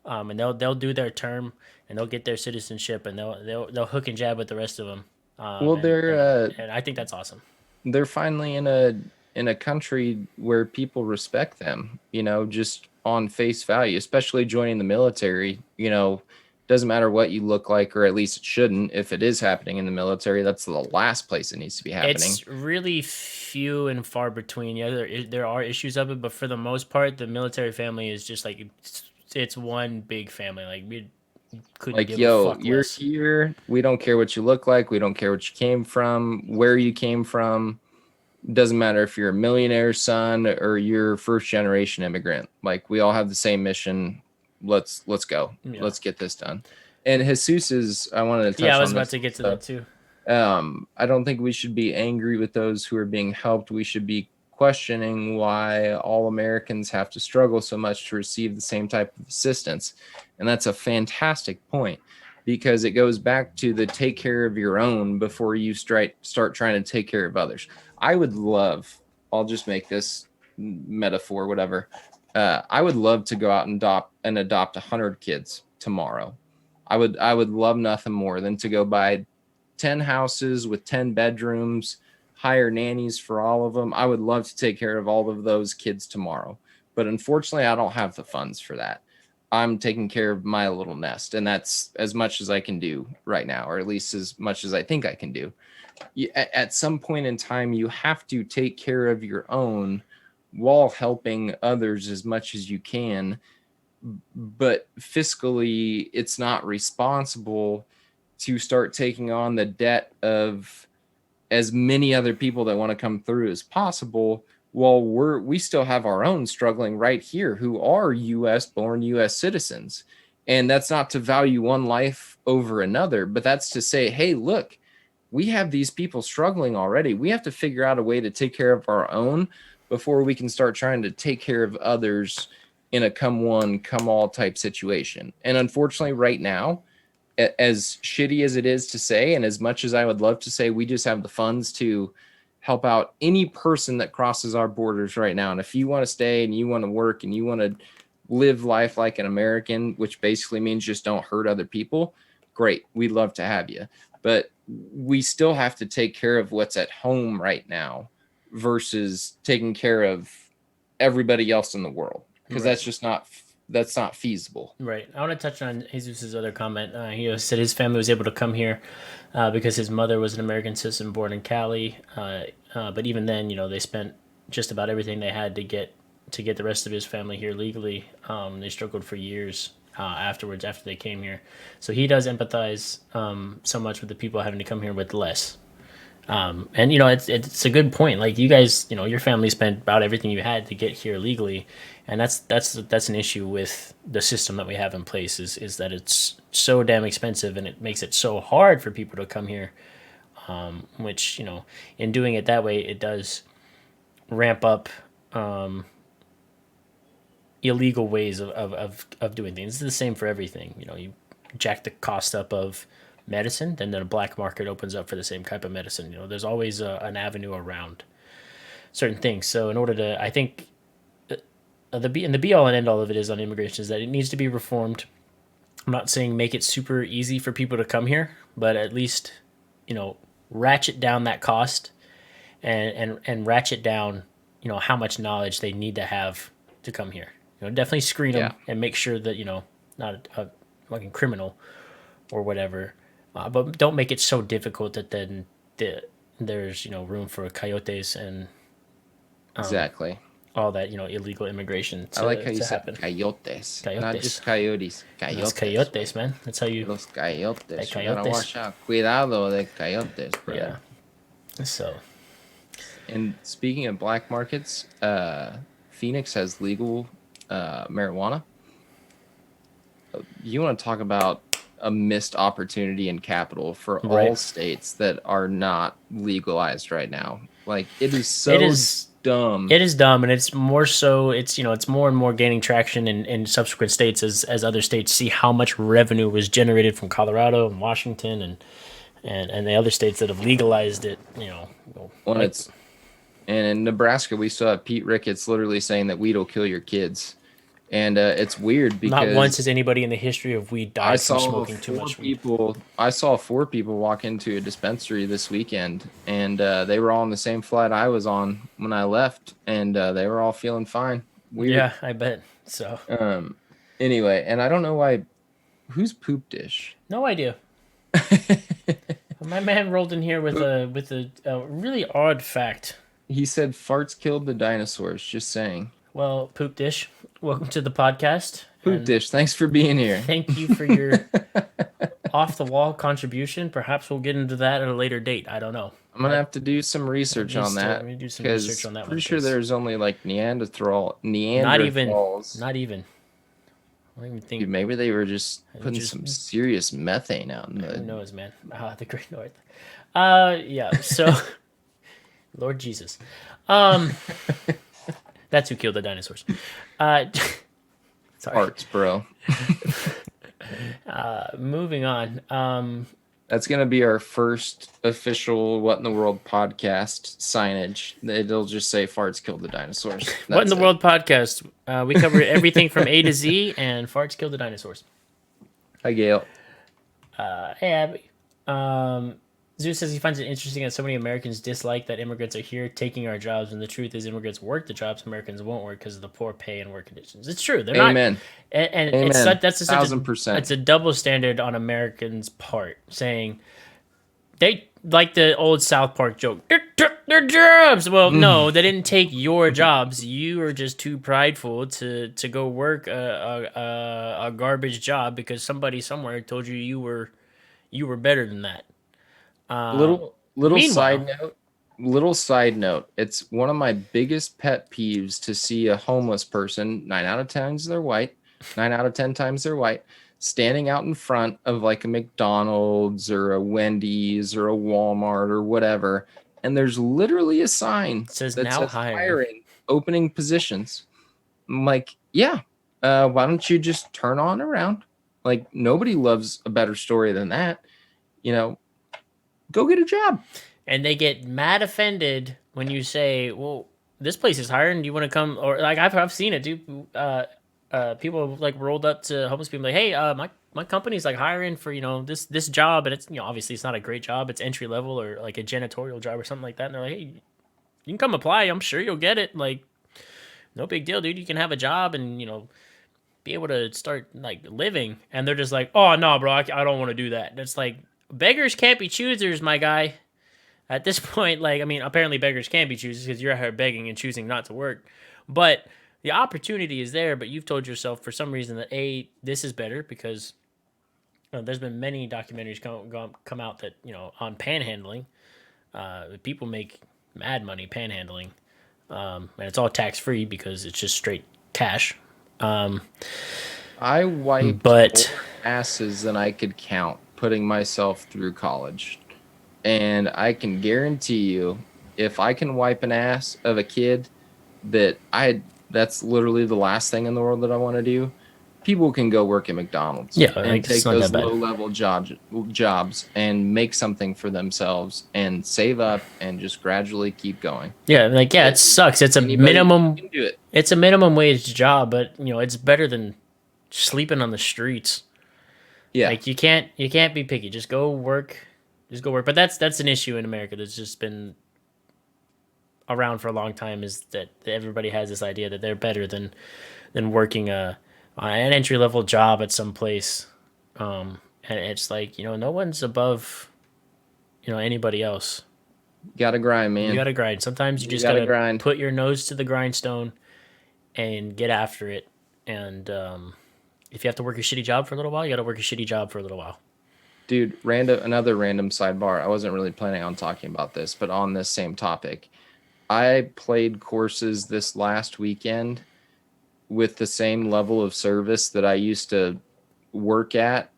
And they'll do their term and they'll get their citizenship, and they'll hook and jab with the rest of them. Well, And I think that's awesome. they're finally in a country where people respect them, just on face value, especially joining the military. Doesn't matter what you look like, or at least it shouldn't. If it is happening in the military, that's the last place it needs to be happening. It's really few and far between. Yeah, there are issues of it, but for the most part, the military family is just like it's one big family. Like we couldn't Like, give a yo, fuck you're less. here. We don't care what you look like. We don't care what you came from, where you came from. Doesn't matter if you're a millionaire's son or you're first generation immigrant. Like, we all have the same mission. Let's go. Yeah, Let's get this done. And Jesus's, I wanted to yeah. I touch was on about this to get to also. that too. I don't think we should be angry with those who are being helped. We should be questioning why all Americans have to struggle so much to receive the same type of assistance. And that's a fantastic point, because it goes back to the take care of your own before you start trying to take care of others. I would love, I'll just make this metaphor, whatever. I would love to go out and adopt 100 kids tomorrow. I would love nothing more than to go buy 10 houses with 10 bedrooms, hire nannies for all of them. I would love to take care of all of those kids tomorrow. But unfortunately, I don't have the funds for that. I'm taking care of my little nest, and that's as much as I can do right now, or at least as much as I think I can do. At some point in time, you have to take care of your own while helping others as much as you can. But fiscally, it's not responsible to start taking on the debt of as many other people that want to come through as possible, while we still have our own struggling right here who are US born, US citizens. And that's not to value one life over another, but that's to say, hey, look, we have these people struggling already. We have to figure out a way to take care of our own before we can start trying to take care of others in a come one, come all type situation. And unfortunately, right now, as shitty as it is to say, and as much as I would love to say we just have the funds to help out any person that crosses our borders right now. And if you want to stay and you want to work and you want to live life like an American, which basically means just don't hurt other people, great. We'd love to have you. But we still have to take care of what's at home right now versus taking care of everybody else in the world, because Right. that's not feasible. Right. I want to touch on Jesus's other comment. He said his family was able to come here because his mother was an American citizen born in Cali. But even then, they spent just about everything they had to get the rest of his family here legally. They struggled for years afterwards after they came here. So he does empathize so much with the people having to come here with less. And it's a good point. Like you guys, your family spent about everything you had to get here legally, and that's an issue with the system that we have in place. Is that it's so damn expensive, and it makes it so hard for people to come here. Which in doing it that way, it does ramp up illegal ways of doing things. It's the same for everything. You jack the cost up of medicine, then the black market opens up for the same type of medicine. There's always an avenue around certain things. So in order to, I think the be all and end all of it is on immigration is that it needs to be reformed. I'm not saying make it super easy for people to come here, but at least, you know, ratchet down that cost and ratchet down, you know, how much knowledge they need to have to come here. You know, definitely screen Yeah. them and make sure that, you know, not a fucking criminal or whatever, but don't make it so difficult that then there's, you know, room for coyotes and Exactly. all that, you know, illegal immigration I like how you to said happen. coyotes, not Coyotes. just coyotes. That's Coyotes, coyotes, man. That's how you los like coyotes. You gotta coyotes. watch out. Cuidado de coyotes, Yeah. brother. So And speaking of black markets, Phoenix has legal marijuana. You want to talk about a missed opportunity in capital for all right. states that are not legalized right now. Like it is It so is dumb. it is dumb, and it's more so. It's, you know, it's more and more gaining traction in subsequent states as other states see how much revenue was generated from Colorado and Washington and the other states that have legalized it. You know, When like it's and in Nebraska, we saw Pete Ricketts literally saying that weed will kill your kids, and it's weird not once has because anybody in the history of weed died from smoking too much weed. I saw four people walk into a dispensary this weekend, and they were all on the same flight I was on when I left, and they were all feeling fine. Weird. Yeah, I bet. So Um. Anyway, and I don't know why. Who's poop dish? no idea. My man rolled in here with a really odd fact. He said farts killed the dinosaurs. Just saying. Well, poop dish, welcome to the podcast, Poop and dish. Thanks for being here. thank you for your off the wall contribution. Perhaps we'll get into that at a later date. I don't know. I'm gonna have to do some research on Let that me do some research because on that one pretty sure because there's only like not even, Neanderthals. not even. I don't even Dude, think. maybe they were just putting Just some serious methane out in who the. knows, man. The Great North. Yeah. So, Lord Jesus, um, that's who killed the dinosaurs. Uh, sorry. Parts, bro. Moving on. That's gonna be our first official "What in the World" podcast signage. It'll just say "Farts killed the dinosaurs." What in That's the it. World podcast? We cover everything from A to Z, and farts kill the dinosaurs. Hi, Gail. Hey, Abby. Zeus says he finds it interesting that so many Americans dislike that immigrants are here taking our jobs, and the truth is, immigrants work the jobs Americans won't work because of the poor pay and work conditions. It's true; they're not, Amen. and it's Amen. that's such a 1000%. it's a double standard on Americans' part, saying they like the old South Park joke. They took their jobs. Well, no, they didn't take your jobs. You were just too prideful to go work a garbage job because somebody somewhere told you you were better than that. Little Meanwhile, side note. Little side note. It's one of my biggest pet peeves to see a homeless person. 9 out of 10 times they're white. 9 out of 10 times they're white. Standing out in front of like a McDonald's or a Wendy's or a Walmart or whatever, and there's literally a sign it says that now says hiring. hiring, opening positions. I'm like, yeah. Why don't you just turn on around? Like nobody loves a better story than that. You know, go get a job. And they get mad offended when you say, "Well, this place is hiring. Do you want to come?" Or like I've seen it, dude. People like rolled up to homeless people like, "Hey, my company's like hiring for, you know, this job, and it's, you know, obviously it's not a great job. It's entry level or like a janitorial job or something like that." And they're like, "Hey, you can come apply. I'm sure you'll get it. Like, no big deal, dude. You can have a job and, you know, be able to start like living." And they're just like, "Oh no, bro, I don't want to do that." And it's like, beggars can't be choosers, my guy. At this point, like, I mean, apparently beggars can be choosers because you're out here begging and choosing not to work. But the opportunity is there, but you've told yourself for some reason that, A, this is better because, you know, there's been many documentaries come out that, you know, on panhandling. People make mad money panhandling. And it's all tax free because it's just straight cash. I wiped But more asses than I could count putting myself through college. And I can guarantee you, if I can wipe an ass of a kid that's literally the last thing in the world that I want to do. people can go work at McDonald's Yeah, and like it's take not that those bad. low-level jobs and make something for themselves and save up and just gradually keep going. Yeah, like yeah, It, it sucks. It's a anybody minimum. can do it. It's a minimum wage job, but it's better than sleeping on the streets. Yeah, Like you can't be picky. Just go work. Just go work. But that's an issue in America that's just been around for a long time. Is that everybody has this idea that they're better than working an entry level job at some place. And it's like no one's above anybody else. gotta grind, You man. gotta grind. Sometimes you You just gotta gotta grind. put your nose to the grindstone and get after it. And if you have to work a shitty job for a little while, you got to work a shitty job for a little while. Dude, another random sidebar. I wasn't really planning on talking about this, but on this same topic, I played courses this last weekend with the same level of service that I used to work at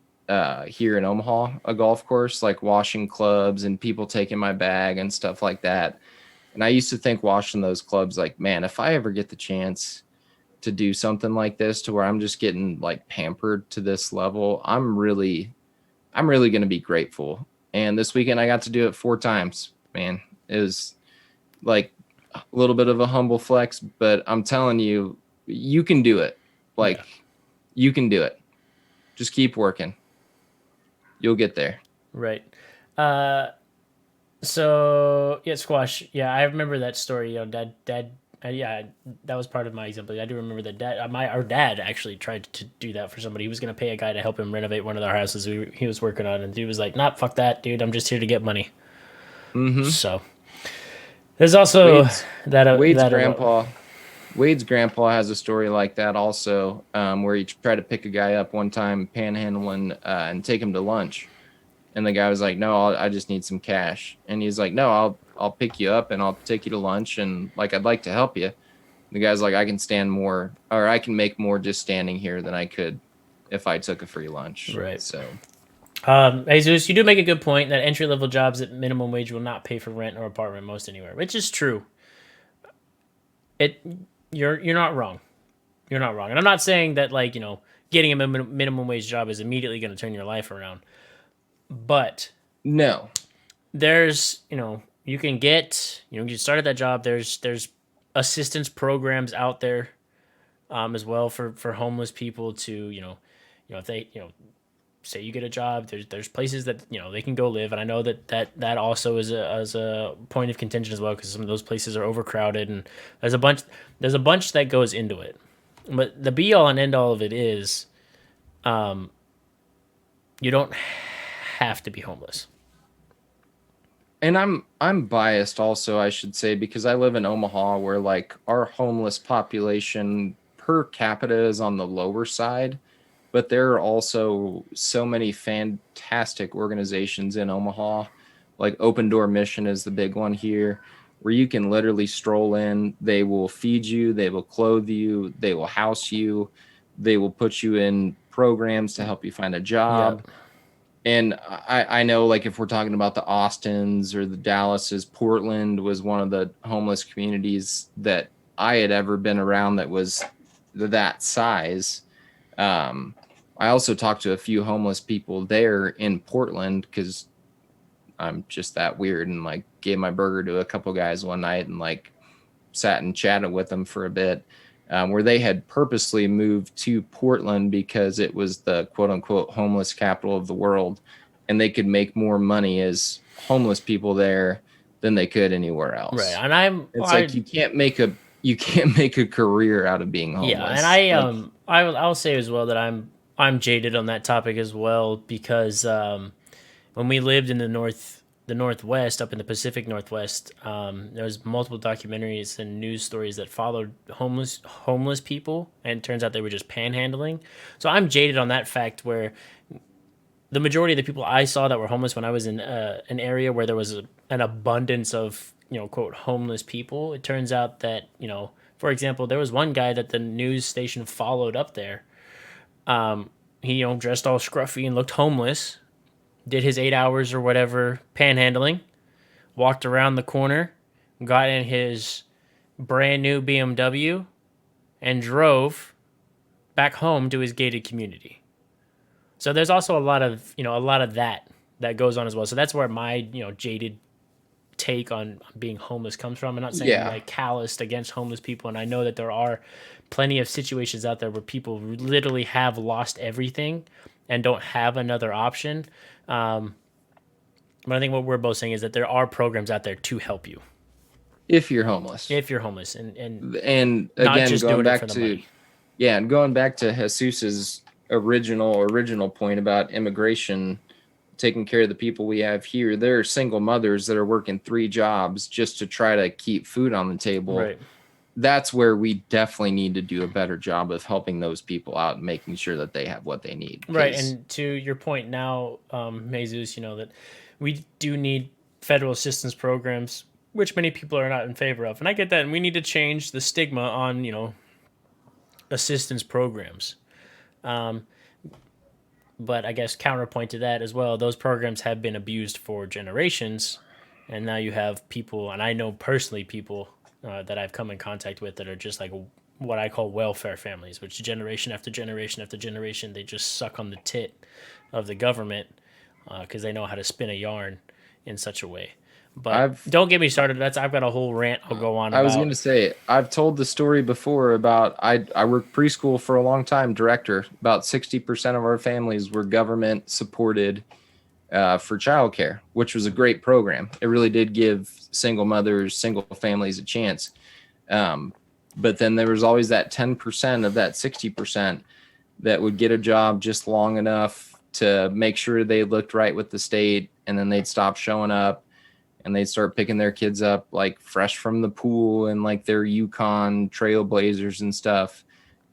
here in Omaha, a golf course, like washing clubs and people taking my bag and stuff like that. And I used to think washing those clubs, like, man, if I ever get the chance to do something like this to where I'm just getting like pampered to this level, I'm really going to be grateful. And this weekend I got to do it 4 times, man. It was like a little bit of a humble flex, but I'm telling you, you can do it. Like, Yeah. you can do it. Just keep working. You'll get there. Right. Uh, so yeah, squash. Yeah, I remember that story. Dad. Yeah, that was part of my example. I do remember that our dad actually tried to do that for somebody. He was going to pay a guy to help him renovate one of their houses he was working on, and dude was like, "Nah, fuck that, dude. I'm just here to get money." Mm-hmm. So there's also Wade's that Wade's that grandpa Wade's grandpa has a story like that also, where he tried to pick a guy up one time panhandling and take him to lunch. And the guy was like, "No, I just need some cash." And he's like, "No, I'll pick you up and I'll take you to lunch and like I'd like to help you." The guy's like, "I can stand more, or I can make more just standing here than I could if I took a free lunch." right. So, Jesus, you do make a good point that entry level jobs at minimum wage will not pay for rent or apartment most anywhere, which is true. It you're not wrong. You're not wrong, and I'm not saying that like getting a minimum wage job is immediately going to turn your life around, but no. there's you can get you start at that job. There's assistance programs out there as well for homeless people to if they say you get a job, there's places that they can go live, and I know that also is a point of contention as well because some of those places are overcrowded, and there's a bunch that goes into it, but the be all and end all of it is, you don't have to be homeless. And I'm biased also, I should say, because I live in Omaha where like our homeless population per capita is on the lower side, but there are also so many fantastic organizations in Omaha. Like Open Door Mission is the big one here, where you can literally stroll in, they will feed you, they will clothe you, they will house you, they will put you in programs to help you find a Yeah, job. And I know, like, if we're talking about the Austins or the Dallases, Portland was one of the homeless communities that I had ever been around that was that size. Um, I also talked to a few homeless people there in Portland because I'm just that weird, and like gave my burger to a couple guys one night and like sat and chatted with them for a bit, where they had purposely moved to Portland because it was the quote unquote homeless capital of the world, and they could make more money as homeless people there than they could anywhere right. else. And I'm It's like I you can't make a career out of being yeah, and homeless. Like, I'll say as well that I'm jaded on that topic as well because when we lived in the Northwest, up in the Pacific Northwest, there was multiple documentaries and news stories that followed homeless people, and it turns out they were just panhandling. So I'm jaded on that fact where the majority of the people I saw that were homeless when I was in an area where there was an abundance of quote homeless people. It turns out that for example, there was one guy that the news station followed up there. He dressed all scruffy and looked homeless, did his 8 hours or whatever panhandling, walked around the corner, got in his brand new BMW, and drove back home to his gated community. So there's also a lot of that goes on as well. So that's where my, jaded take on being homeless comes from. I'm not saying I'm Yeah. like calloused against homeless people, and I know that there are plenty of situations out there where people literally have lost everything and don't have another option. Um, but I think what we're both saying is that there are programs out there to help you If you're homeless. if you're homeless, and And not again, just going doing it back for the to money. yeah, and going back to Jesus's original point about immigration, taking care of the people we have here, there are single mothers that are working 3 jobs just to try to keep food on the table. Right. That's where we definitely need to do a better job of helping those people out and making sure that they have what they need. Right, Because and to your point now, Jesus, that we do need federal assistance programs, which many people are not in favor of, and I get that, and we need to change the stigma on assistance programs. Um, but I guess counterpoint to that as well, those programs have been abused for generations, and now you have people, and I know personally people that I've come in contact with that are just like what I call welfare families, which generation after generation after generation they just suck on the tit of the government because they know how to spin a yarn in such a way. But I've don't get me started. I've got a whole rant I'll go on I was going about. to say, I've told the story before about I worked preschool for a long time, director. About 60% of our families were government supported for childcare, which was a great program. It really did give single mothers, single families a chance. Um, but then there was always that 10% of that 60% that would get a job just long enough to make sure they looked right with the state, and then they'd stop showing up and they'd start picking their kids up like fresh from the pool and like their Yukon trailblazers and stuff.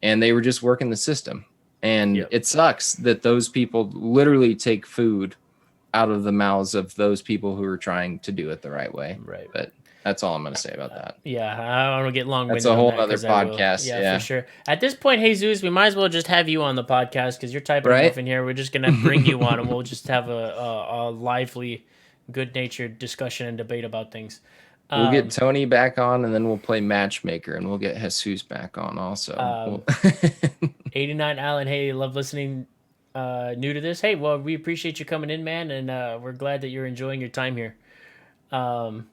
And they were just working the system. And Yep. it sucks that those people literally take food out of the mouths of those people who are trying to do it the right way. Right. But that's all I'm going to say about that. Yeah, I don't want to get long That's winded a on whole that nother because I will. podcast. Yeah, for Yeah. sure. At this point, Jesus, we might as well just have you on the podcast because you're typing enough Right? in here. We're just gonna bring you on, and we'll just have a lively, good natured discussion and debate about things. We'll get Um, Tony back on, and then we'll play matchmaker, and we'll get Jesus back on also. um, 89 Allen, hey, love listening. New to this, hey, well, we appreciate you coming in, man, and we're glad that you're enjoying your time here. Um,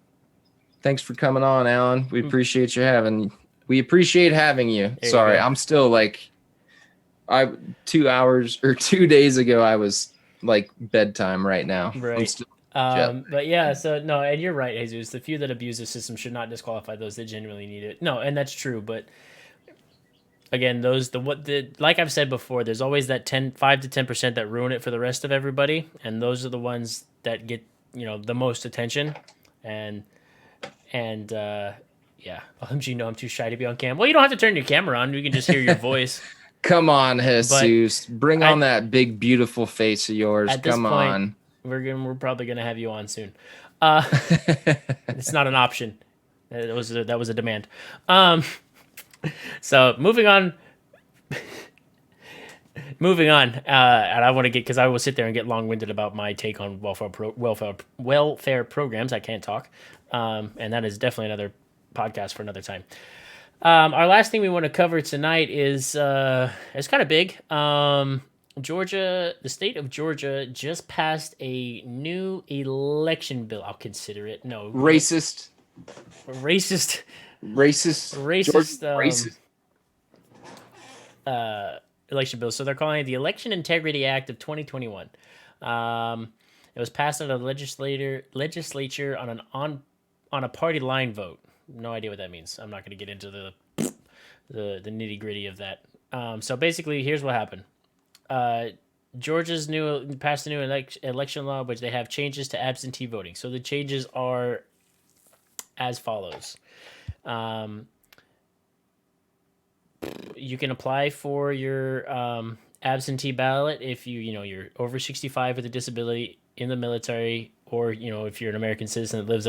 Thanks for coming on, Alan. We appreciate you having. We appreciate having you. There you Sorry, go. I'm still like, I 2 hours or 2 days ago, I was like bedtime right now. I'm right. still jet. But yeah, so no, and you're right, Jesus. The few that abuse the system should not disqualify those that genuinely need it. No, and that's true. But again, like I've said before, there's always that 5 to 10% that ruin it for the rest of everybody, and those are the ones that get the most attention, and yeah. OMG, no, I'm too shy to be on cam. Well, you don't have to turn your camera on. We can just hear your voice. Come on, But Jesus. Bring on that big, beautiful face of yours. at this Come point, on. we're probably gonna have you on soon. It's not an option. That was a demand. So moving on. And I want to get because I will sit there and get long winded about my take on welfare programs. I can't talk, and that is definitely another podcast for another time. Our last thing we want to cover tonight is it's kind of big. Georgia, the state of Georgia, just passed a new election bill. I'll consider it. No, Racist. racist, Racist. racist. Racist. Election bill. So they're calling it the Election Integrity Act of 2021. It was passed at a legislature on a party line vote. No idea what that means. I'm not going to get into the nitty gritty of that. So basically, here's what happened. Georgia's passed a new election law, which they have changes to absentee voting. So the changes are as follows. You can apply for your absentee ballot if you're over 65 with a disability, in the military, or if you're an American citizen that lives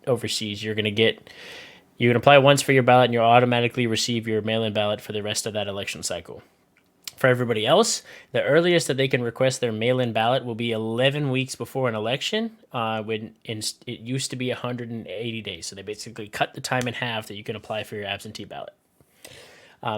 overseas. You can apply once for your ballot, and you'll automatically receive your mail-in ballot for the rest of that election cycle. For everybody else, the earliest that they can request their mail-in ballot will be 11 weeks before an election, when it used to be 180 days. So they basically cut the time in half that you can apply for your absentee ballot.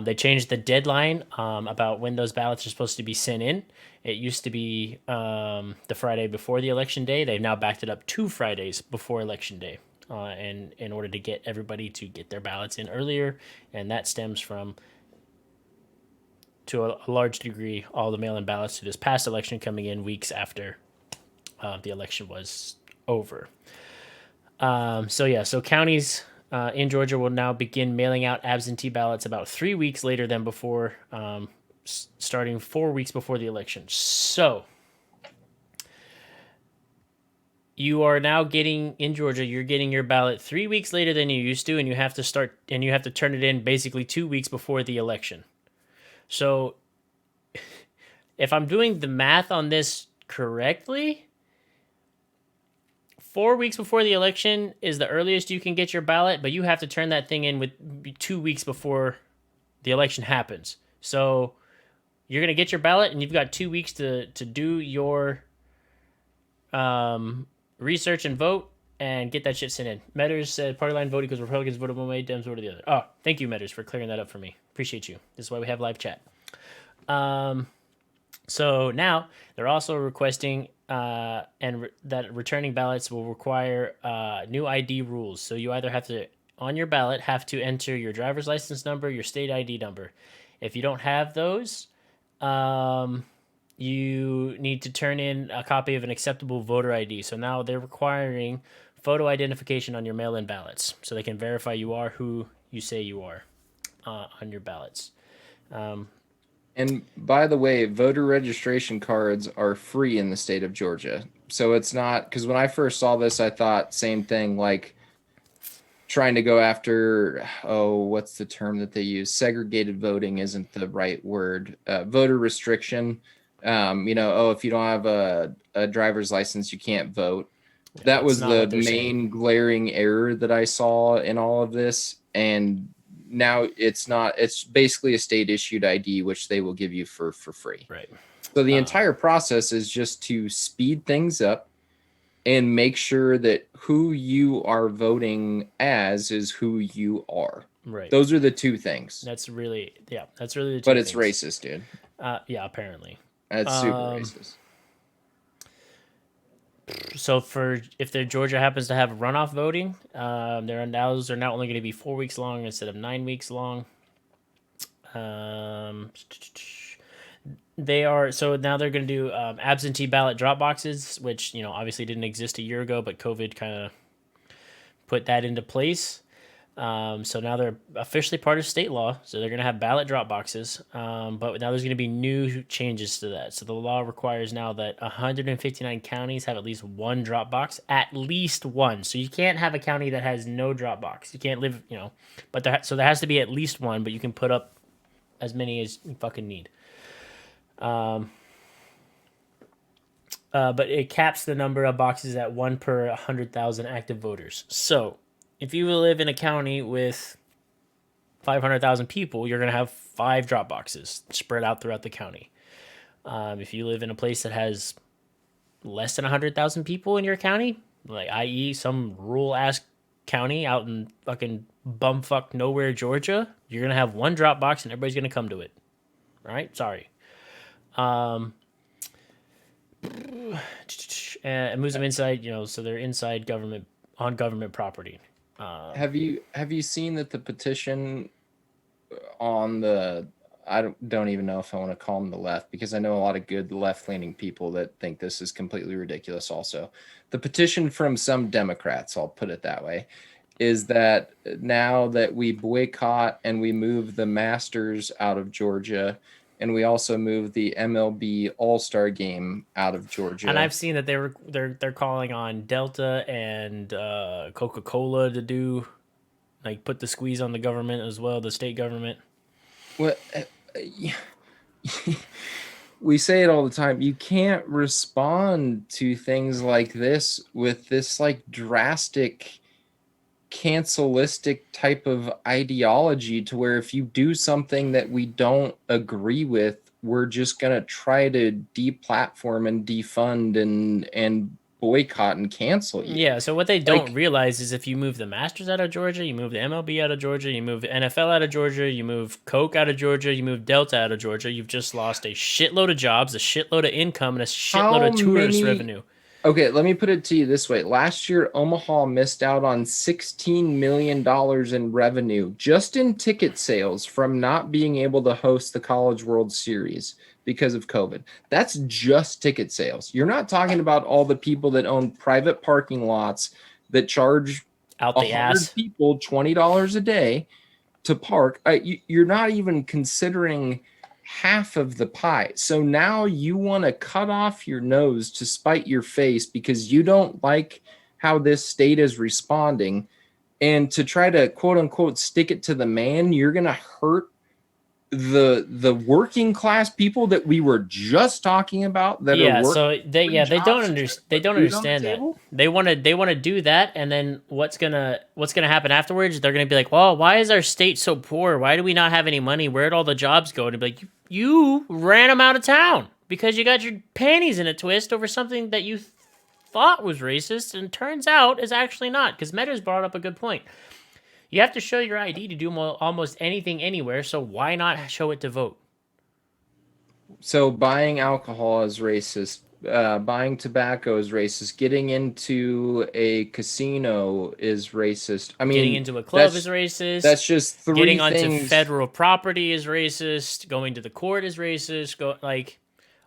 They changed the deadline about when those ballots are supposed to be sent in. It used to be the Friday before the election day. They've now backed it up 2 Fridays before election day, and in order to get everybody to get their ballots in earlier, and that stems from, to a large degree, all the mail-in ballots to this past election coming in weeks after the election was over. So counties in Georgia will now begin mailing out absentee ballots about 3 weeks later than before, starting 4 weeks before the election. So you are now getting in Georgia, you're getting your ballot 3 weeks later than you used to, and you have to turn it in basically 2 weeks before the election. So if I'm doing the math on this correctly, 4 weeks before the election is the earliest you can get your ballot, but you have to turn that thing in with 2 weeks before the election happens. So you're gonna get your ballot, and you've got 2 weeks to do your research and vote and get that shit sent in. Metters said party line voted because Republicans voted one way, Dems voted the other. Oh, thank you, Metters, for clearing that up for me. Appreciate you. This is why we have live chat. So now they're also requesting that returning ballots will require new ID rules. So you either have to, on your ballot, have to enter your driver's license number, your state ID number. If you don't have those, you need to turn in a copy of an acceptable voter ID. So now they're requiring photo identification on your mail-in ballots, so they can verify you are who you say you are on your ballots. And by the way, voter registration cards are free in the state of Georgia. So it's not, because when I first saw this, I thought same thing, like trying to go after, what's the term that they use? Segregated voting isn't the right word. Voter restriction. If you don't have a driver's license, you can't vote. That was the main glaring error that I saw in all of this. And now it's not, it's basically a state issued ID, which they will give you for free. Right. So the entire process is just to speed things up and make sure that who you are voting as is who you are. Right. Those are the two things. That's really the two But it's things. racist, dude. Yeah, apparently. That's super racist. So if the Georgia happens to have runoff voting, those are now only going to be 4 weeks long instead of 9 weeks long. They are, so now they're going to do absentee ballot drop boxes, which obviously didn't exist a year ago, but COVID kind of put that into place. So now they're officially part of state law. So they're going to have ballot drop boxes. But now there's going to be new changes to that. So the law requires now that 159 counties have at least one drop box, at least one. So you can't have a county that has no drop box. You can't live, but there has to be at least one, but you can put up as many as you fucking need. But it caps the number of boxes at 1 per 100,000 active voters. So if you live in a county with 500,000 people, you're going to have 5 drop boxes spread out throughout the county. If you live in a place that has less than 100,000 people in your county, like i.e. some rural ass county out in fucking bumfuck nowhere, Georgia, you're going to have one drop box and everybody's going to come to it. All right? Sorry. It moves them inside, so they're inside government, on government property. Have you seen that the petition on I don't even know if I want to call them the left, because I know a lot of good left-leaning people that think this is completely ridiculous also. The petition from some Democrats, I'll put it that way, is that now that we boycott and we move the Masters out of Georgia, and we also move the MLB All-Star Game out of Georgia. And I've seen that they're calling on Delta and Coca-Cola to do, like, put the squeeze on the government as well, the state government. Well, we say it all the time. You can't respond to things like this with this like drastic cancelistic type of ideology, to where if you do something that we don't agree with, we're just going to try to deplatform and defund and boycott and cancel you. Yeah, so what they don't Like, realize is if you move the Masters out of Georgia, you move the MLB out of Georgia, you move the NFL out of Georgia, you move Coke out of Georgia, you move Delta out of Georgia, you've just lost a shitload of jobs, a shitload of income, and a shitload how of tourist many? revenue. Okay, let me put it to you this way. Last year, Omaha missed out on $16 million in revenue just in ticket sales from not being able to host the College World Series because of COVID. That's just ticket sales. You're not talking about all the people that own private parking lots that charge Out the 100 ass. people $20 a day to park. You're not even considering half of the pie. So now you want to cut off your nose to spite your face because you don't like how this state is responding. And to try to quote unquote stick it to the man, you're going to hurt the working class people that we were just talking about that are Yeah, working so they three yeah, jobs to they put don't food on the understand that. table. They want to do that, and then what's gonna happen afterwards? They're gonna be like, "Well, why is our state so poor? Why do we not have any money? Where'd all the jobs go?" And be like, you ran them out of town because you got your panties in a twist over something that you thought was racist, and turns out is actually not." Because Meadows brought up a good point. You have to show your ID to do almost anything anywhere, so why not show it to vote? So buying alcohol is racist. Buying tobacco is racist. Getting into a casino is racist. I Getting mean, into a club is that's racist. that's just three Getting onto things. federal property is racist. Going to the court is racist.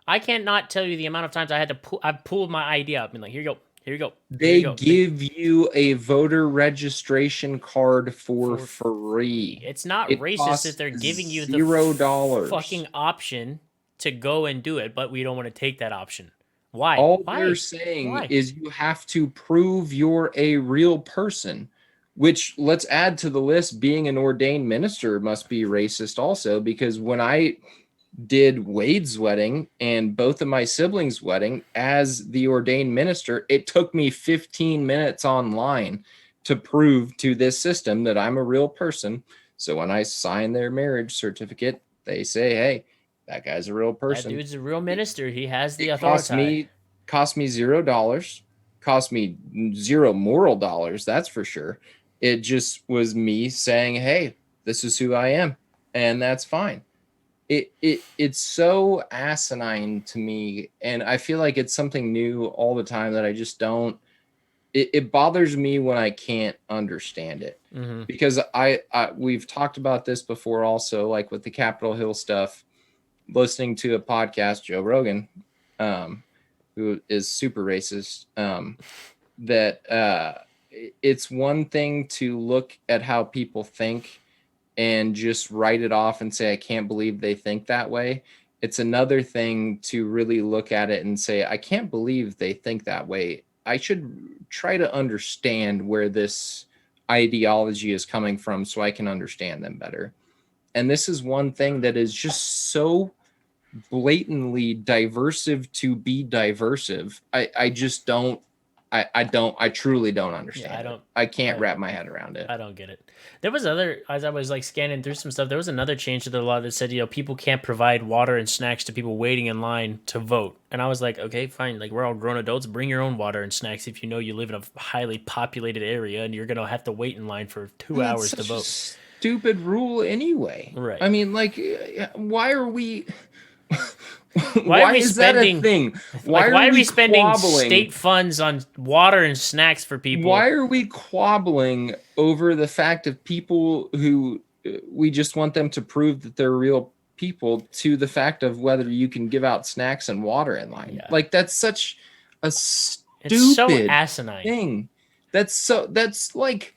I can't not tell you the amount of times I had to I've pulled my ID up and like, here you go, here you go, here you They go. give you a voter registration card for For free. free. It's not It racist if costs they're giving you the $0. fucking option to go and do it, but we don't want to take that option. Why? All they're Why? saying Why? is you have to prove you're a real person, which let's add to the list being an ordained minister must be racist also, because when I did Wade's wedding and both of my siblings' wedding as the ordained minister, it took me 15 minutes online to prove to this system that I'm a real person. So when I sign their marriage certificate, they say, hey, that guy's a real That person. dude's a real It, minister. He has the it cost authority. me $0, cost me zero moral dollars, that's for sure. It just was me saying, hey, this is who I am, and that's fine. It's so asinine to me, and I feel like it's something new all the time that I just don't. It bothers me when I can't understand it, Mm-hmm. because I we've talked about this before also, like with the Capitol Hill stuff. Listening to a podcast, Joe Rogan, um, who is super racist, that it's one thing to look at how people think and just write it off and say, I can't believe they think that way. It's another thing to really look at it and say, I can't believe they think that way. I should try to understand where this ideology is coming from so I can understand them better. And this is one thing that is just so blatantly diversive to be diversive. I just don't. I truly don't Yeah, understand it. I can't I, wrap my head around it. I don't get it. There was other as I was like scanning through some stuff. There was another change to the law that said people can't provide water and snacks to people waiting in line to vote. And I was like, okay, fine. Like we're all grown adults. Bring your own water and snacks if you know you live in a highly populated area and you're gonna have to wait in line for two And that's hours to such a vote. stupid rule anyway. Right. I mean, like, why are we? Why are Why we is that a spending thing? Why are why are we we spending quabbling? state funds on water and snacks for people? Why are we quabbling over the fact of people who we just want them to prove that they're real people to the fact of whether you can give out snacks and water in line? Yeah. Like, that's such a It's so stupid asinine. thing. That's like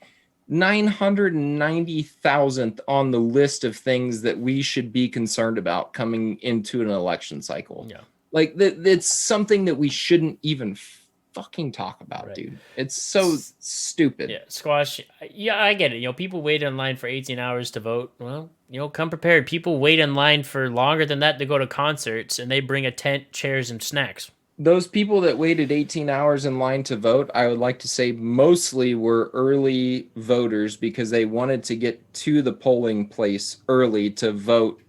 990,000th on the list of things that we should be concerned about coming into an election cycle. Yeah. Like that, it's something that we shouldn't even fucking talk about, Right. dude. It's so stupid. Yeah, squash. Yeah, I get it. People wait in line for 18 hours to vote. Well, come prepared. People wait in line for longer than that to go to concerts, and they bring a tent, chairs, and snacks. Those people that waited 18 hours in line to vote, I would like to say mostly were early voters because they wanted to get to the polling place early to vote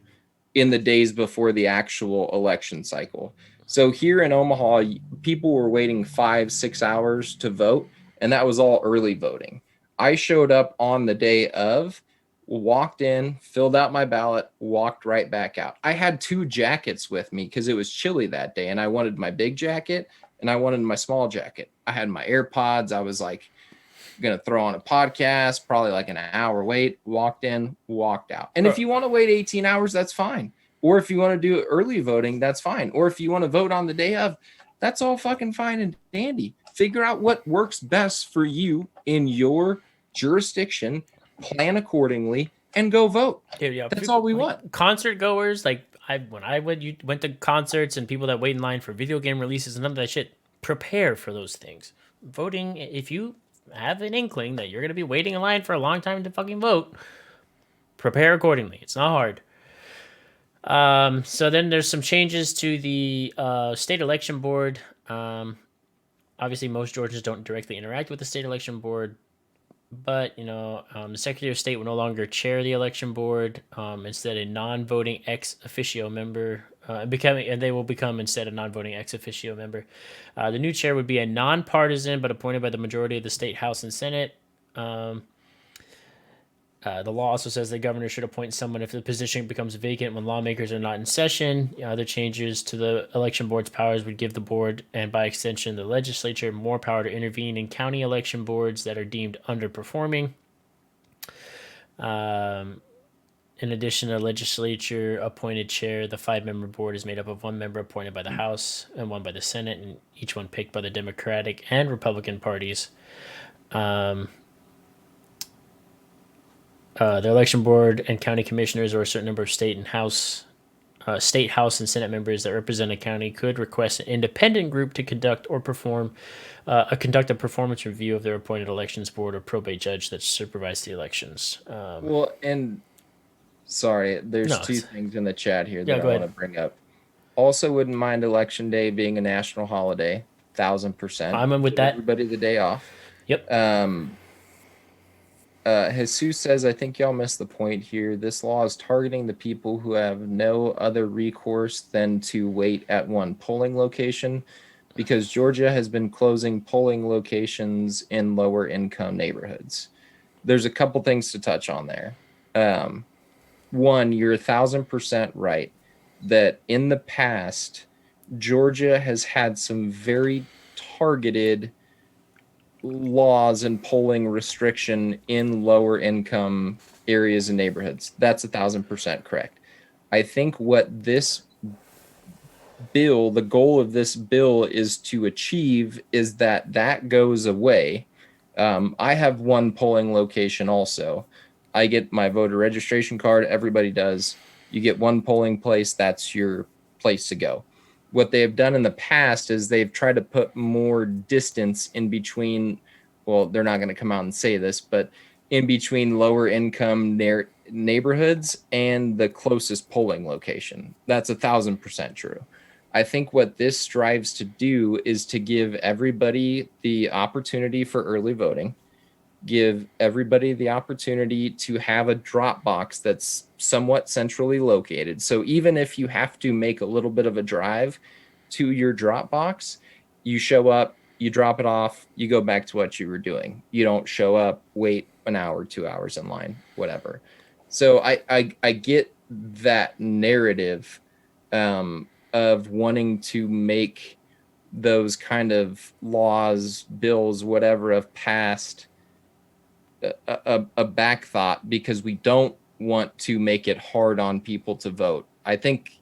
in the days before the actual election cycle. So here in Omaha, people were waiting 5-6 hours to vote, and that was all early voting. I showed up on the day of, walked in, filled out my ballot, walked right back out. I had 2 jackets with me because it was chilly that day, and I wanted my big jacket and I wanted my small jacket. I had my AirPods. I was like, gonna throw on a podcast, probably like an hour wait, walked in, walked out. And if you want to wait 18 hours, that's fine. Or if you want to do early voting, that's fine. Or if you want to vote on the day of, that's all fucking fine and dandy. Figure out what works best for you in your jurisdiction, plan accordingly, and go vote. Dude, yeah, That's all we want. Concert goers, like when I went to concerts and people that wait in line for video game releases and none of that shit, prepare for those things. Voting, if you have an inkling that you're gonna be waiting in line for a long time to fucking vote, prepare accordingly. It's not hard. So then there's some changes to the state election board. Obviously, most Georgians don't directly interact with the state election board, but the Secretary of State will no longer chair the election board. Instead, a non-voting ex officio member, and they will become instead a non-voting ex officio member. The new chair would be a non-partisan, but appointed by the majority of the state House and Senate. The law also says the governor should appoint someone if the position becomes vacant when lawmakers are not in session. Other changes to the election board's powers would give the board, and by extension the legislature, more power to intervene in county election boards that are deemed underperforming. In addition, a legislature-appointed chair, the 5-member board is made up of 1 member appointed by the House and 1 by the Senate, and each one picked by the Democratic and Republican parties. The election board and county commissioners, or a certain number of state house and Senate members that represent a county, could request an independent group to conduct a performance review of their appointed elections board or probate judge that supervised the elections. Well, and sorry, there's 2 things in the chat here that I want to bring up. Also, wouldn't mind Election Day being a national holiday, 1,000%. I'm with that. Everybody the day off. Yep. Jesus says, I think y'all missed the point here. This law is targeting the people who have no other recourse than to wait at one polling location, because Georgia has been closing polling locations in lower income neighborhoods. There's a couple things to touch on there. One, you're 1,000% right that in the past, Georgia has had some very targeted laws and polling restriction in lower income areas and neighborhoods. That's 1,000% correct. I think what this bill, the goal of this bill is to achieve is that goes away. I have 1 polling location also. I get my voter registration card. Everybody does. You get 1 polling place. That's your place to go. What they have done in the past is they've tried to put more distance in between. Well, they're not going to come out and say this, but in between lower income neighborhoods and the closest polling location. That's 1,000% true. I think what this strives to do is to give everybody the opportunity for early voting, give everybody the opportunity to have a drop box that's somewhat centrally located. So even if you have to make a little bit of a drive to your drop box, you show up, you drop it off, you go back to what you were doing. You don't show up, wait an hour, 2 hours in line, whatever. So I get that narrative of wanting to make those kind of laws, bills, whatever, have passed a back thought, because we don't want to make it hard on people to vote. I think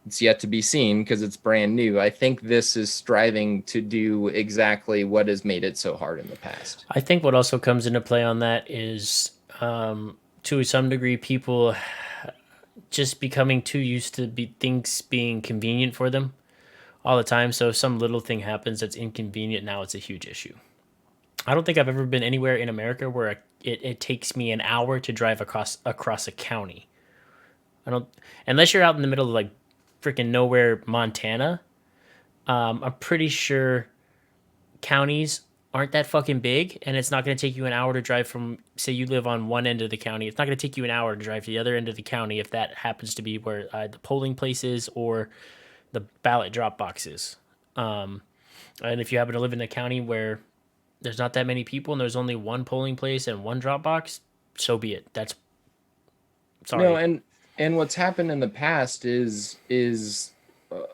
it's yet to be seen because it's brand new. I think this is striving to do exactly what has made it so hard in the past. I think what also comes into play on that is, to some degree, people just becoming too used to things being convenient for them all the time. So if some little thing happens that's inconvenient, now it's a huge issue. I don't think I've ever been anywhere in America where it takes me an hour to drive across a county. I don't, unless you're out in the middle of like freaking nowhere, Montana. I'm pretty sure counties aren't that fucking big, and it's not going to take you an hour to drive from, say you live on one end of the county. It's not going to take you an hour to drive to the other end of the county if that happens to be where the polling place is or the ballot drop box is. And if you happen to live in a county where there's not that many people and there's only one polling place and one drop box, so be it. That's No, sorry. and what's happened in the past is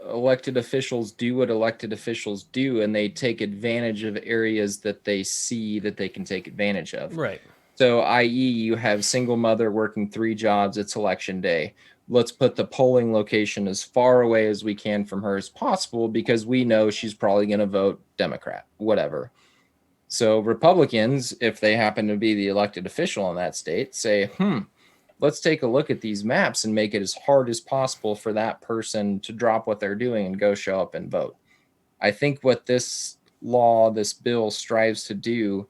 elected officials do what elected officials do, and they take advantage of areas that they see that they can take advantage of. Right. So, i.e., you have single mother working 3 jobs. It's election day. Let's put the polling location as far away as we can from her as possible because we know she's probably going to vote Democrat, whatever. So Republicans, if they happen to be the elected official in that state, say, let's take a look at these maps and make it as hard as possible for that person to drop what they're doing and go show up and vote. I think what this law, this bill strives to do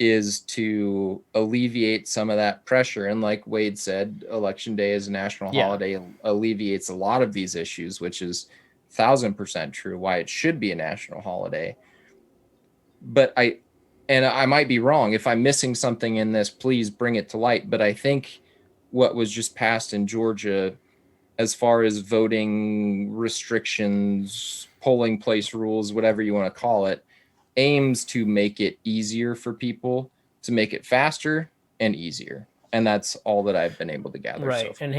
is to alleviate some of that pressure. And like Wade said, Election Day is a national Yeah. holiday, alleviates a lot of these issues, which is 1,000% true why it should be a national holiday. But I might be wrong. If I'm missing something in this, please bring it to light. But I think what was just passed in Georgia, as far as voting restrictions, polling place rules, whatever you want to call it, aims to make it easier for people, to make it faster and easier. And that's all that I've been able to gather so Right. far. And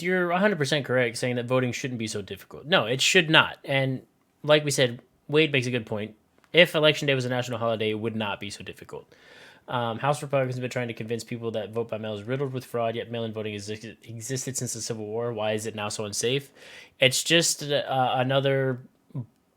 you're 100% correct saying that voting shouldn't be so difficult. No, it should not. And like we said, Wade makes a good point. If election day was a national holiday, it would not be so difficult. House Republicans have been trying to convince people that vote by mail is riddled with fraud, yet mail-in voting has existed since the Civil War. Why is it now so unsafe? It's just another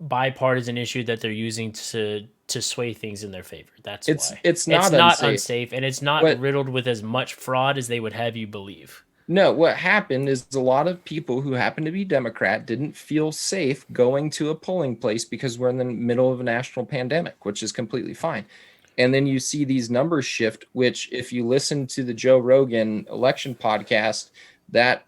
bipartisan issue that they're using to sway things in their favor. That's why. It's It's not not unsafe. unsafe, and it's not What riddled with as much fraud as they would have you believe. No, what happened is a lot of people who happen to be Democrat didn't feel safe going to a polling place because we're in the middle of a national pandemic, which is completely fine. And then you see these numbers shift, which if you listen to the Joe Rogan election podcast, that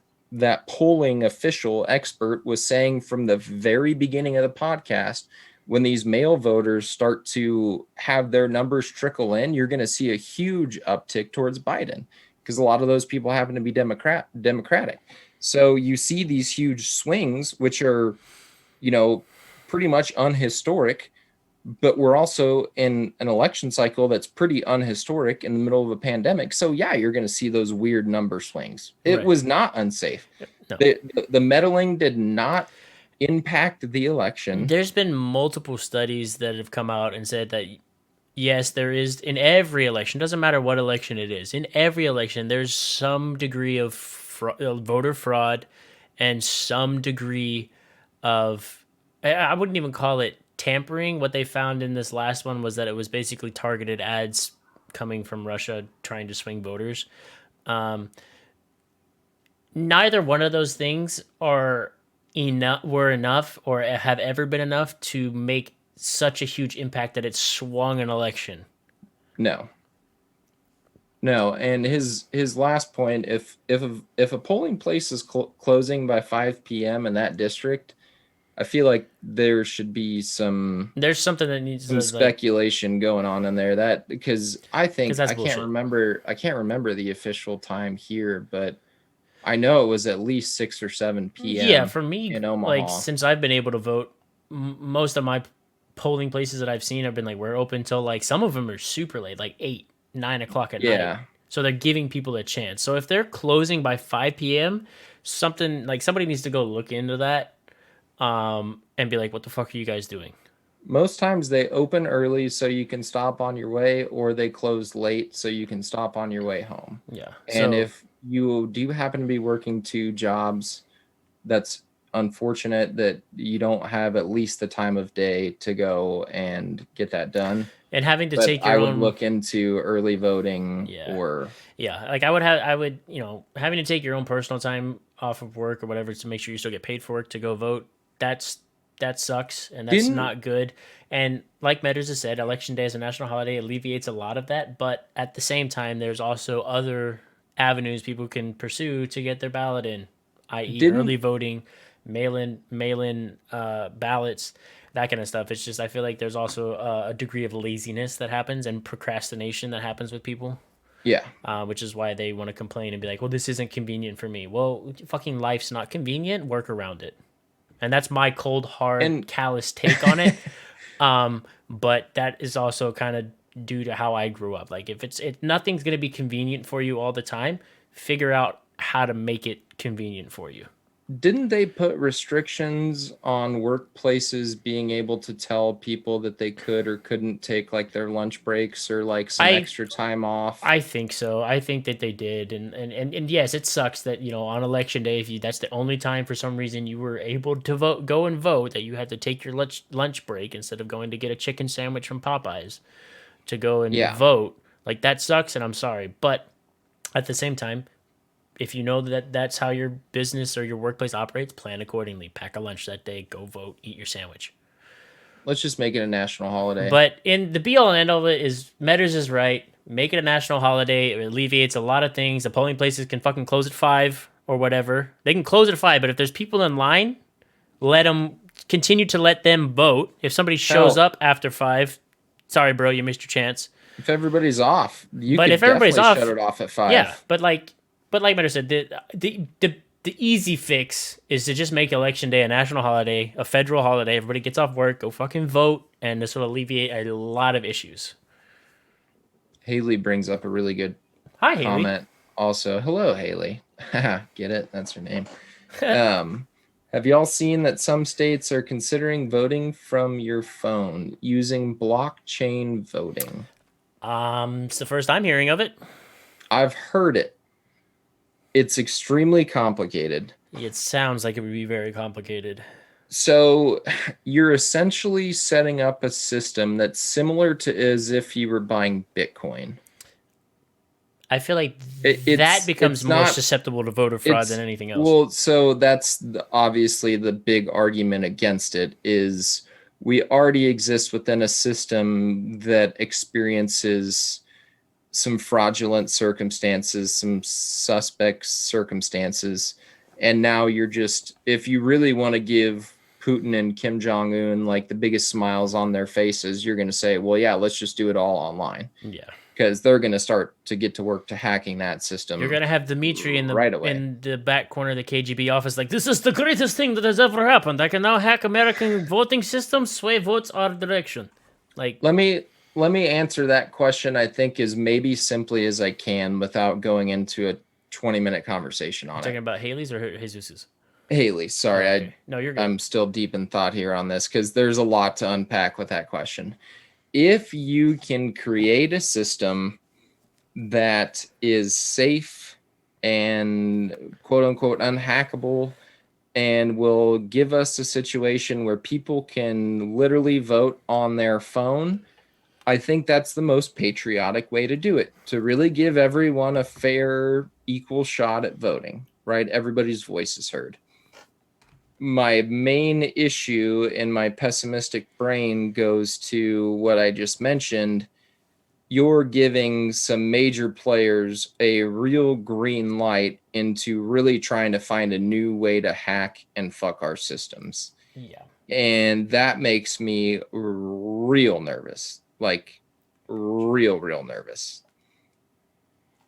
polling official expert was saying from the very beginning of the podcast, when these mail voters start to have their numbers trickle in, you're going to see a huge uptick towards Biden because a lot of those people happen to be Democratic. So you see these huge swings, which are, pretty much unhistoric, but we're also in an election cycle that's pretty unhistoric in the middle of a pandemic. So yeah, you're going to see those weird number swings. It Right. was not unsafe. No. The meddling did not impact the election. There's been multiple studies that have come out and said that yes, there is in every election, doesn't matter what election it is, in every election, there's some degree of voter fraud and some degree of, I wouldn't even call it tampering. What they found in this last one was that it was basically targeted ads coming from Russia trying to swing voters. Um, Neither one of those things were enough or have ever been enough to make such a huge impact that it swung an election. No, no. And his last point, if a polling place is closing by 5 p.m. in that district, I feel like there should be some There's something that needs some to like, speculation going on in there, that because I because think that's I can't bullshit. remember the official time here, but I know it was at least 6 or 7 Yeah, p.m. for me, in like Omaha. since I've been able to vote, most of my polling places that I've seen have been like we're open till like some of them are super late, like 8, 9 o'clock at night. Yeah. So they're giving people a chance. So if they're closing by 5 p.m., somebody needs to go look into that, and be like, what the fuck are you guys doing? Most times they open early so you can stop on your way, or they close late so you can stop on your way home. Yeah. And So if you do happen to be working 2 jobs, that's unfortunate that you don't have at least the time of day to go and get that done. and having to But take I your would own, look into early voting yeah, or yeah. Like I would having to take your own personal time off of work or whatever to make sure you still get paid for work to go vote. That's that sucks and that's didn't not good. And like Metters has said, election day is a national holiday alleviates a lot of that. But at the same time, there's also other avenues people can pursue to get their ballot in, i.e., early didn't voting, mail-in ballots, that kind of stuff. It's just I feel like there's also a degree of laziness that happens and procrastination that happens with people, yeah. which is why they want to complain and be like, "Well, this isn't convenient for me." Well, fucking life's not convenient. Work around it. And that's my cold, hard, And callous take on it. But that is also kind of due to how I grew up. Like if nothing's gonna be convenient for you all the time, figure out how to make it convenient for you. didn't they put restrictions on workplaces being able to tell people that they could or couldn't take like their lunch breaks or like some I extra time off? I think so. I think that they did, and yes, it sucks that on election day, if you that's the only time for some reason you were able to go and vote, that you had to take your lunch break instead of going to get a chicken sandwich from Popeyes to go and Yeah. vote. Like that sucks, and I'm sorry, but at the same time, if you know that that's how your business or your workplace operates, plan accordingly. Pack a lunch that day, go vote, eat your sandwich. Let's just make it a national holiday. But in the be all and end all of it is Metters is right. Make it a national holiday. It alleviates a lot of things. The polling places can fucking close at 5 or whatever. They can close at 5, but if there's people in line, let them continue to let them vote. If somebody shows Hell, up after 5, sorry, bro, you missed your chance. if everybody's off, you But could if everybody's definitely shut off, it off at yeah. 5. But like Metters said, the easy fix is to just make election day a national holiday, a federal holiday. Everybody gets off work, go fucking vote, and this will alleviate a lot of issues. Haley brings up a really good Hi, Haley. comment also. Hello, Haley. Get it? That's her name. Have y'all seen that some states are considering voting from your phone using blockchain voting? It's the first I'm hearing of it. I've heard it. It's extremely complicated. It sounds like it would be very complicated. So you're essentially setting up a system that's similar to as if you were buying Bitcoin. I feel like that becomes it's more not susceptible to voter fraud than anything else. Well, so that's obviously the big argument against it is we already exist within a system that experiences some fraudulent circumstances, some suspect circumstances, and now you're just, if you really want to give Putin and Kim Jong Un like the biggest smiles on their faces, you're going to say, well, yeah, let's just do it all online. Yeah, because they're going to start to get to work to hacking that system. You're gonna have Dmitry in the right away. in the back corner of the KGB office, like, this is the greatest thing that has ever happened. I can now hack American voting system, sway votes our direction. Like, let me answer that question. I think as maybe simply as I can without going into a 20-minute conversation on talking it. about Haley's or Jesus's? Haley, sorry, okay. No, you're good. I'm still deep in thought here on this because there's a lot to unpack with that question. If you can create a system that is safe and quote unquote unhackable and will give us a situation where people can literally vote on their phone, I think that's the most patriotic way to do it, to really give everyone a fair, equal shot at voting, right? Everybody's voice is heard. My main issue in my pessimistic brain goes to what I just mentioned. You're giving some major players a real green light into really trying to find a new way to hack and fuck our systems. Yeah. And that makes me real nervous. Like real nervous.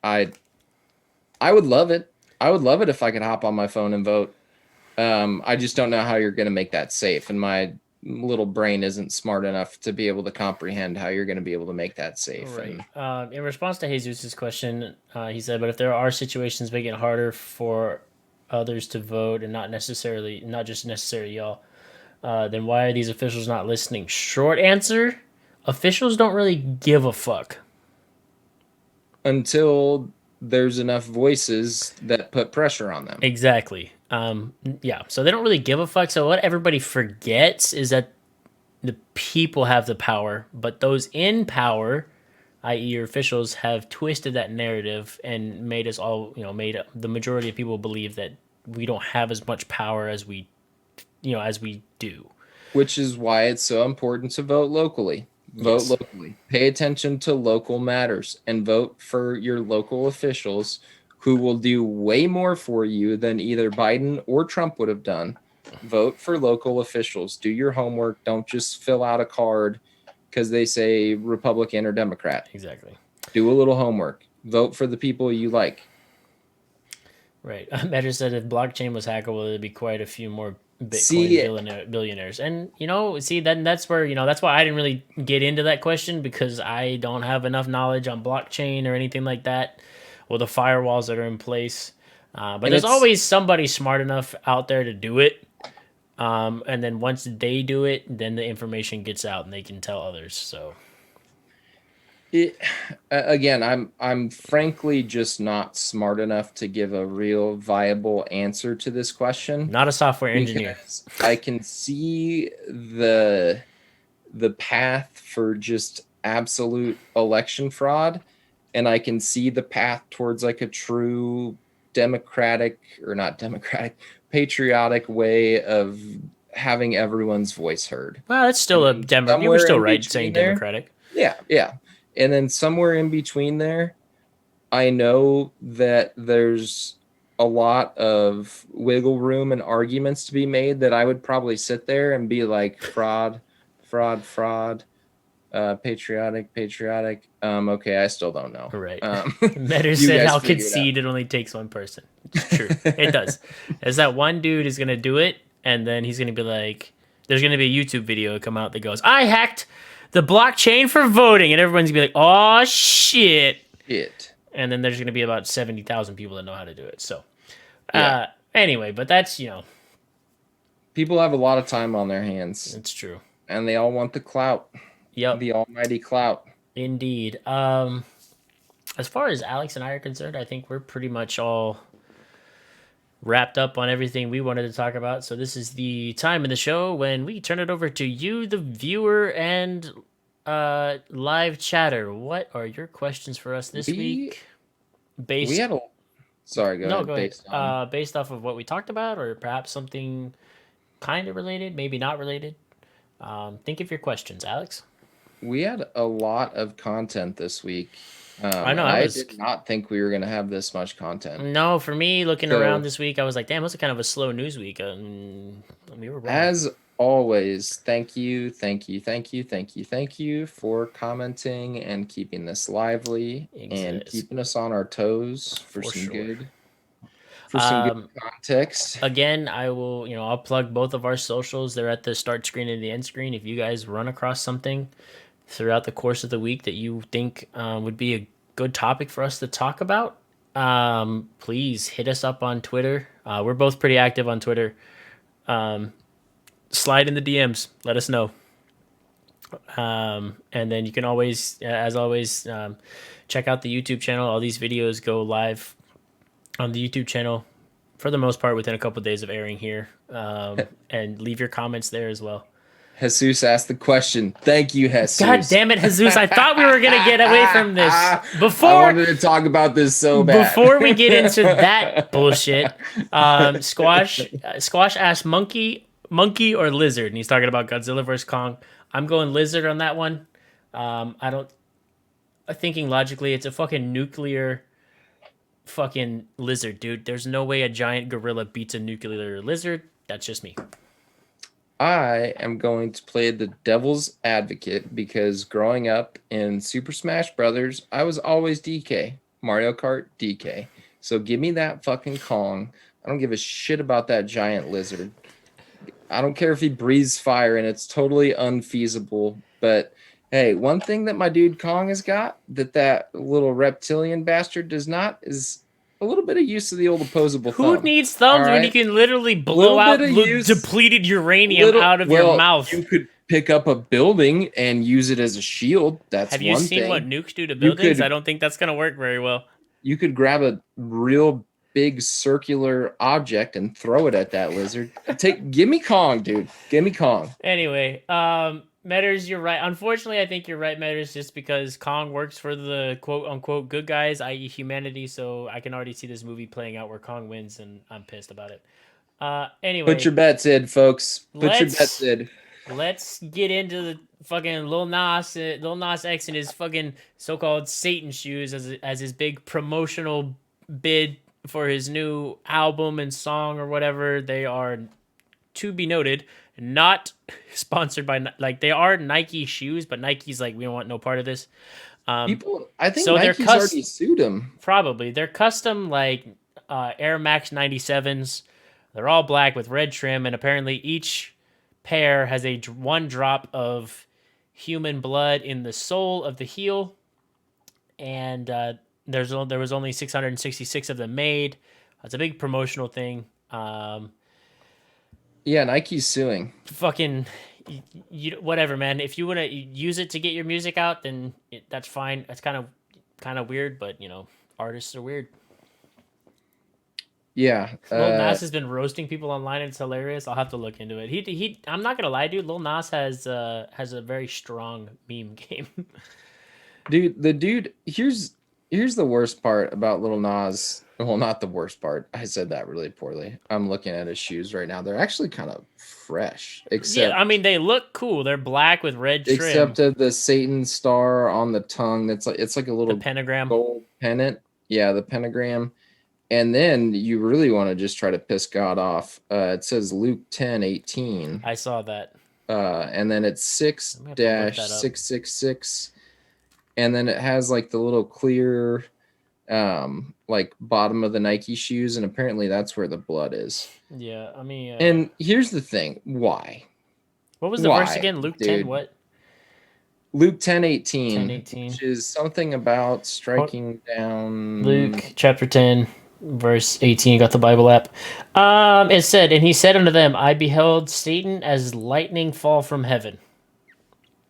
I would love it. I would love it if I could hop on my phone and vote. I just don't know how you're going to make that safe. And my little brain isn't smart enough to be able to comprehend how you're going to be able to make that safe. Right. In response to Jesus's question, he said, but if there are situations making it harder for others to vote and not just necessarily y'all, then why are these officials not listening? Short answer, officials don't really give a fuck. Until there's enough voices that put pressure on them. Exactly. Yeah. So they don't really give a fuck. So what everybody forgets is that the people have the power, but those in power, i.e., your officials, have twisted that narrative and made us all, made the majority of people believe that we don't have as much power as we do. Which is why it's so important to vote locally. Vote locally. Pay attention to local matters and vote for your local officials who will do way more for you than either Biden or Trump would have done. Vote for local officials. Do your homework. Don't just fill out a card because they say Republican or Democrat. Exactly. Do a little homework. Vote for the people you like. Right. Measure said if blockchain was hackable, there'd be quite a few more Bitcoin See, billionaires. And see, then that's where that's why I didn't really get into that question, because I don't have enough knowledge on blockchain or anything like that, or the firewalls that are in place. But and there's it's always somebody smart enough out there to do it. And then once they do it, then the information gets out and they can tell others. So it again, I'm frankly just not smart enough to give a real viable answer to this question, not a software engineer. because I can see the path for just absolute election fraud, and I can see the path towards like a true democratic, or not democratic, patriotic way of having everyone's voice heard. Well, it's And still a then You were somewhere still in right between saying there, democratic. yeah. And then somewhere in between there, I know that there's a lot of wiggle room and arguments to be made that I would probably sit there and be like, fraud, patriotic. Okay, I still don't know. Right. Metter You said, guys "I'll figure it out. concede it only takes one person." It's true. It does. There's that one dude is gonna do it, and then he's gonna be like, "There's gonna be a YouTube video come out that goes, I hacked the blockchain for voting," and everyone's gonna be like, "Oh shit!" It. And then there's gonna be about 70,000 people that know how to do it. So, Yeah. anyway, but that's People have a lot of time on their hands, it's true. and they all want the clout, Yep, the almighty clout. indeed. As far as Alex and I are concerned, I think we're pretty much all wrapped up on everything we wanted to talk about. So this is the time in the show when we turn it over to you, the viewer and live chatter. What are your questions for us this week? We Based had a. Sorry, go No, ahead. go ahead. Based on. Based off of what we talked about, or perhaps something kind of related, maybe not related. Think of your questions, Alex. We had a lot of content this week. I know I did not think we were going to have this much content. No, for me, looking So- around this week, I was like, damn, it was kind of a slow news week. We were wrong. As always, thank you for commenting and keeping this lively and Exists. keeping us on our toes for some sure. good context. Again, I'll plug both of our socials. They're at the start screen and the end screen. If you guys run across something throughout the course of the week that you think would be a good topic for us to talk about, please hit us up on Twitter. We're both pretty active on Twitter. Slide in the DMs. Let us know. And then you can always, as always, check out the YouTube channel. All these videos go live on the YouTube channel for the most part within a couple of days of airing here. And leave your comments there as well. Jesus asked the question. Thank you, Jesus. God damn it, Jesus. I thought we were going to get away from this. I wanted to talk about this so bad. Before we get into that bullshit, Squash asked monkey or lizard, and he's talking about Godzilla vs. Kong. I'm going lizard on that one. Thinking logically, it's a fucking nuclear fucking lizard, dude. There's no way a giant gorilla beats a nuclear lizard. That's just me. I am going to play the devil's advocate because growing up in Super Smash Brothers, I was always DK. Mario Kart, DK. So give me that fucking Kong. I don't give a shit about that giant lizard. I don't care if he breathes fire and it's totally unfeasible. But hey, one thing that my dude Kong has got that little reptilian bastard does not is a little bit of use of the old opposable thumb. Who needs thumbs when you can literally blow out depleted uranium out of your mouth? You could pick up a building and use it as a shield. That's one thing. Have you seen what nukes do to buildings? I don't think that's going to work very well. You could grab a real big circular object and throw it at that lizard. Give me Kong, dude. Give me Kong. Anyway, Metters, you're right. Unfortunately, I think you're right, Metters, just because Kong works for the quote-unquote good guys, i.e. humanity, so I can already see this movie playing out where Kong wins, and I'm pissed about it. Anyway. Put your bets in, folks. Put your bets in. Let's get into the fucking Lil Nas X and his fucking so-called Satan shoes as his big promotional bid for his new album and song or whatever. They are, to be noted, not sponsored by, like, they are Nike shoes, but Nike's like, we don't want no part of this. I think so Nike's already sued him. Probably. They're custom, like, Air Max 97s. They're all black with red trim, and apparently each pair has a one drop of human blood in the sole of the heel, and there was only 666 of them made. It's a big promotional thing. Yeah, Nike's suing. Fucking whatever, man. If you want to use it to get your music out, then that's fine. That's kind of weird, but artists are weird. Yeah. Lil Nas has been roasting people online. It's hilarious. I'll have to look into it. He. I'm not gonna lie, dude. Lil Nas has a very strong meme game. Dude, the dude, here's the worst part about Lil Nas. Well, not the worst part. I said that really poorly. I'm looking at his shoes right now. They're actually kind of fresh, Yeah, I mean they look cool. They're black with red trim. except the Satan star on the tongue. It's like a little The pentagram. gold pennant. Yeah, the pentagram. And then you really want to just try to piss God off. It says Luke 10:18. I saw that. And then it's 6-666. And then it has like the little clear like bottom of the Nike shoes, and apparently that's where the blood is. Yeah, I mean and here's the thing. Why? What was the verse again? Luke 10 what? Luke 10:18. 10:18. Which is something about striking down. Luke chapter 10 verse 18. Got the Bible app. It said, and he said unto them, I beheld Satan as lightning fall from heaven.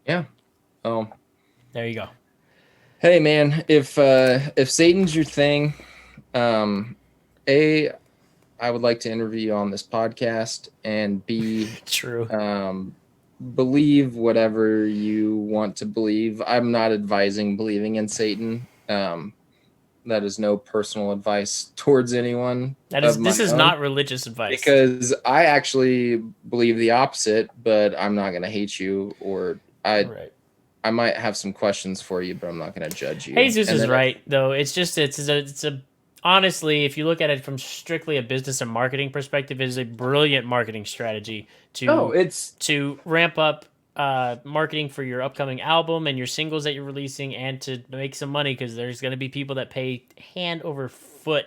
Yeah. Oh. There you go. Hey man, if Satan's your thing, A, I would like to interview you on this podcast, and B, true. Believe whatever you want to believe. I'm not advising believing in Satan. That is no personal advice towards anyone. This is not religious advice. Because I actually believe the opposite, but I'm not going to hate you, or I might have some questions for you, but I'm not going to judge you. Jesus is right, though. It's a honestly, if you look at it from strictly a business and marketing perspective, it is a brilliant marketing strategy to ramp up marketing for your upcoming album and your singles that you're releasing, and to make some money, because there's going to be people that pay hand over foot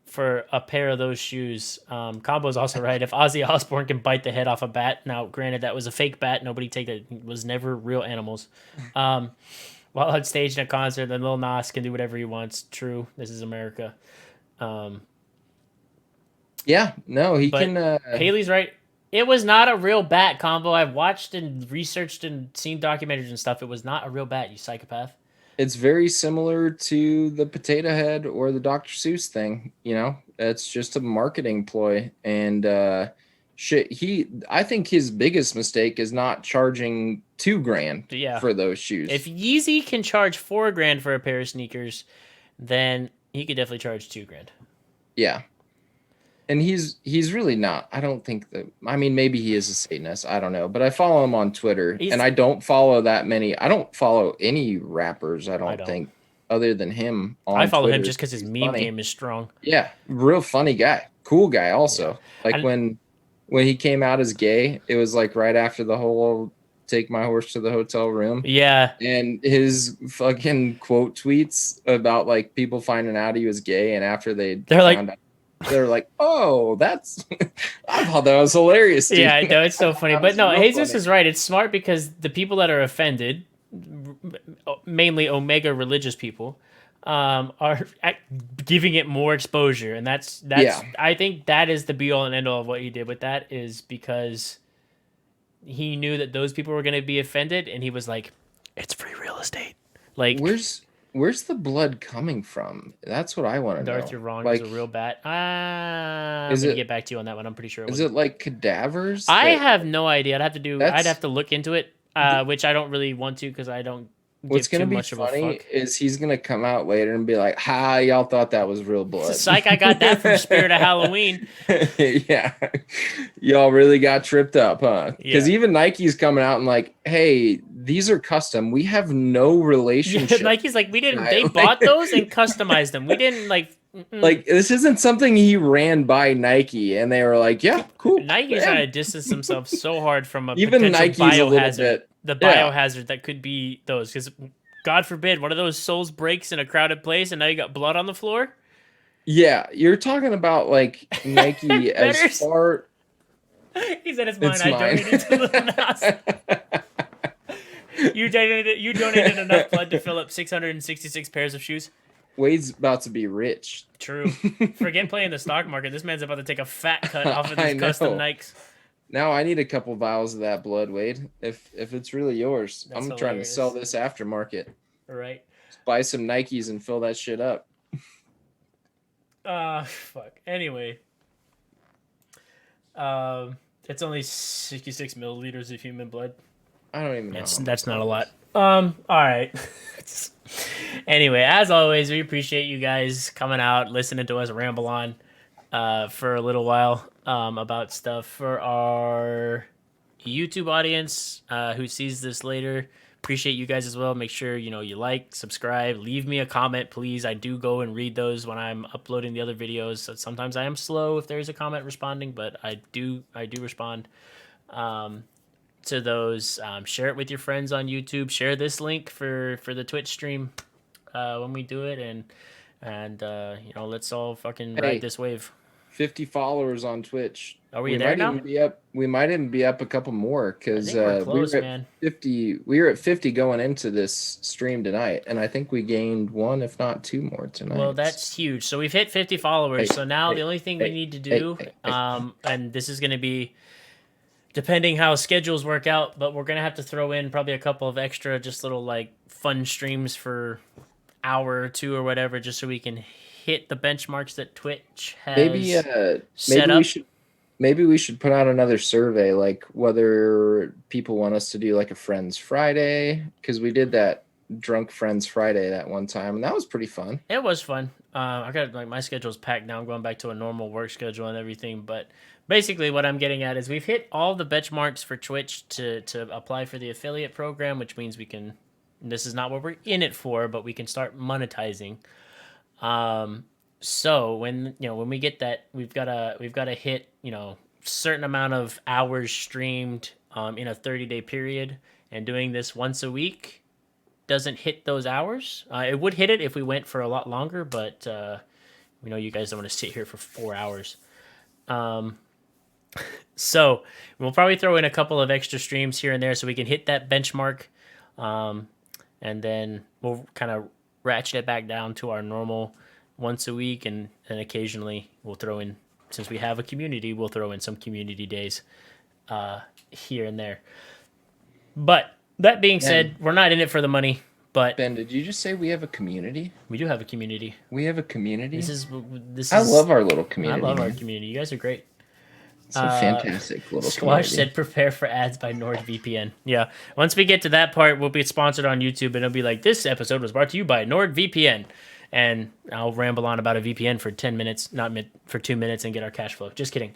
for a pair of those shoes. Combo's also right. If Ozzy Osbourne can bite the head off a bat, now granted that was a fake bat, nobody take that, it was never real animals. While on stage in a concert, then Lil Nas can do whatever he wants. True, this is America. Yeah, no, he can. Haley's right. It was not a real bat, Combo. I've watched and researched and seen documentaries and stuff. It was not a real bat, you psychopath. It's very similar to the Potato Head or the Dr. Seuss thing. It's just a marketing ploy. And I think his biggest mistake is not charging $2,000 for those shoes. If Yeezy can charge $4,000 for a pair of sneakers, then he could definitely charge $2,000. Yeah. And he's really not. I don't think that. I mean, maybe he is a Satanist. I don't know. But I follow him on Twitter, and I don't follow that many. I don't follow any rappers. I don't think, other than him. I follow him just because his meme game is strong. Yeah, real funny guy, cool guy. Also, when he came out as gay, it was like right after the whole "take my horse to the hotel room." Yeah, and his fucking quote tweets about like people finding out he was gay, and after they're found out. They're like, oh, I thought that was hilarious. Dude. Yeah, no, it's so funny. But no, Jesus is right. It's smart because the people that are offended, mainly Omega religious people, are giving it more exposure. And that's I think that is the be all and end all of what he did with that, is because he knew that those people were going to be offended. And he was like, it's free real estate. Like, Where's the blood coming from? That's what I want to know. Darth, you're wrong. It's a real bat. I'm going to get back to you on that one. I'm pretty sure Is it like cadavers? I have no idea. I'd have to look into it, which I don't really want to, because I don't What's going to be funny is he's going to come out later and be like, ha, y'all thought that was real blood. Psych, I got that from Spirit of Halloween. Yeah. Y'all really got tripped up, huh? Because even Nike's coming out and like, hey, these are custom. We have no relationship. Nike's like, they bought those and customized them. We didn't like, this isn't something he ran by Nike, and they were like, yeah, cool. Nike's trying to distance themselves so hard from even potential Nike's biohazard. The biohazard that could be those, because God forbid one of those soles breaks in a crowded place and now you got blood on the floor. Yeah, you're talking about like Nike as Betters. far. He said it's mine. It's I mine. donated to Little Nas. You donated enough blood to fill up 666 pairs of shoes. Wade's about to be rich. True. Forget playing the stock market. This man's about to take a fat cut off of I these custom know. Nikes. Now I need a couple vials of that blood, Wade. If it's really yours, That's I'm trying to sell hilarious. this aftermarket. Right. Just buy some Nikes and fill that shit up. Fuck. Anyway. It's only 66 milliliters of human blood. I don't even know. That's not a lot. All right. Anyway, as always, we appreciate you guys coming out, listening to us ramble on for a little while about stuff. For our YouTube audience who sees this later, appreciate you guys as well. Make sure you like, subscribe, leave me a comment, please. I do go and read those when I'm uploading the other videos. So sometimes I am slow if there's a comment responding, but I do respond to those. Share it with your friends on YouTube. Share this link for the Twitch stream when we do it, and let's all fucking ride this wave. 50 followers on Twitch. Are we there now? We might even be up a couple more because we're close, we were at man. 50. We were at 50 going into this stream tonight, and I think we gained one, if not two more tonight. Well, that's huge. So we've hit 50 followers. So now the only thing we need to do, and this is going to be depending how schedules work out, but we're going to have to throw in probably a couple of extra, just little like fun streams for hour or two or whatever, just so we can hit the benchmarks that Twitch has set up. Maybe we should put out another survey, like whether people want us to do like a Friends Friday, because we did that Drunk Friends Friday that one time, and that was pretty fun. It was fun. I got my schedule's packed now. I'm going back to a normal work schedule and everything, but basically what I'm getting at is we've hit all the benchmarks for Twitch to apply for the affiliate program, which means we can. This is not what we're in it for, but we can start monetizing. So when we get that, we've got to hit certain amount of hours streamed in a 30-day period, and doing this once a week doesn't hit those hours. It would hit it if we went for a lot longer, but we know you guys don't want to sit here for 4 hours. So we'll probably throw in a couple of extra streams here and there so we can hit that benchmark, and then we'll kind of ratchet it back down to our normal once a week, and occasionally we'll throw in, since we have a community, we'll throw in some community days here and there. But that being said, we're not in it for the money. But Ben, did you just say we have a community? We do have a community. We have a community? This is I love our little community. I love our community. You guys are great. It's a fantastic little Squash community. said prepare for ads by NordVPN. Yeah. Once we get to that part, we'll be sponsored on YouTube, and it'll be like, this episode was brought to you by NordVPN. And I'll ramble on about a VPN for 10 minutes, for 2 minutes, and get our cash flow. Just kidding.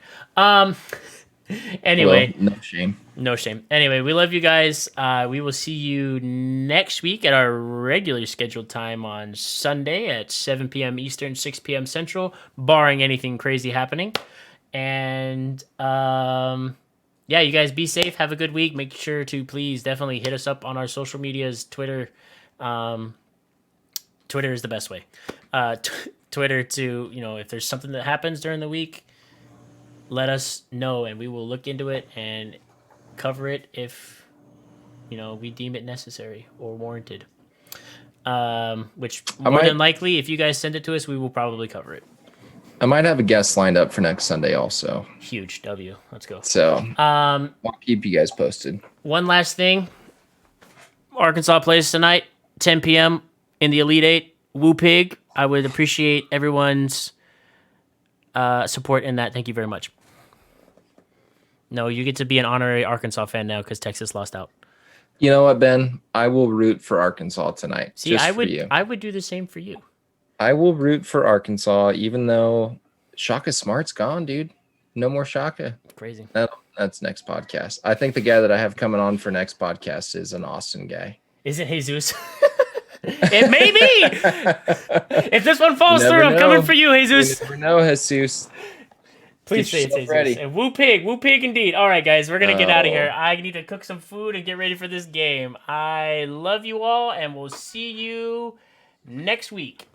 Anyway. Well, no shame. No shame. Anyway, we love you guys. We will see you next week at our regularly scheduled time on Sunday at 7 p.m. Eastern, 6 p.m. Central, barring anything crazy happening. And yeah, you guys be safe. Have a good week. Make sure to please definitely hit us up on our social medias. Twitter is the best way. Twitter to, if there's something that happens during the week, let us know, and we will look into it and cover it if, we deem it necessary or warranted. Which more than likely, if you guys send it to us, we will probably cover it. I might have a guest lined up for next Sunday also. Huge W. Let's go. So I'll keep you guys posted. One last thing. Arkansas plays tonight, 10 p.m. in the Elite Eight. Woo Pig. I would appreciate everyone's support in that. Thank you very much. No, you get to be an honorary Arkansas fan now because Texas lost out. You know what, Ben? I will root for Arkansas tonight. See, I would do the same for you. I will root for Arkansas, even though Shaka Smart's gone, dude. No more Shaka. Crazy. That's next podcast. I think the guy that I have coming on for next podcast is an Austin guy. Is it Jesus? It may be. If this one falls through, I'm coming for you, Jesus. You never know, Jesus. Please say it's Jesus. Ready. And woo pig indeed. All right, guys, we're going to get out of here. I need to cook some food and get ready for this game. I love you all, and we'll see you next week.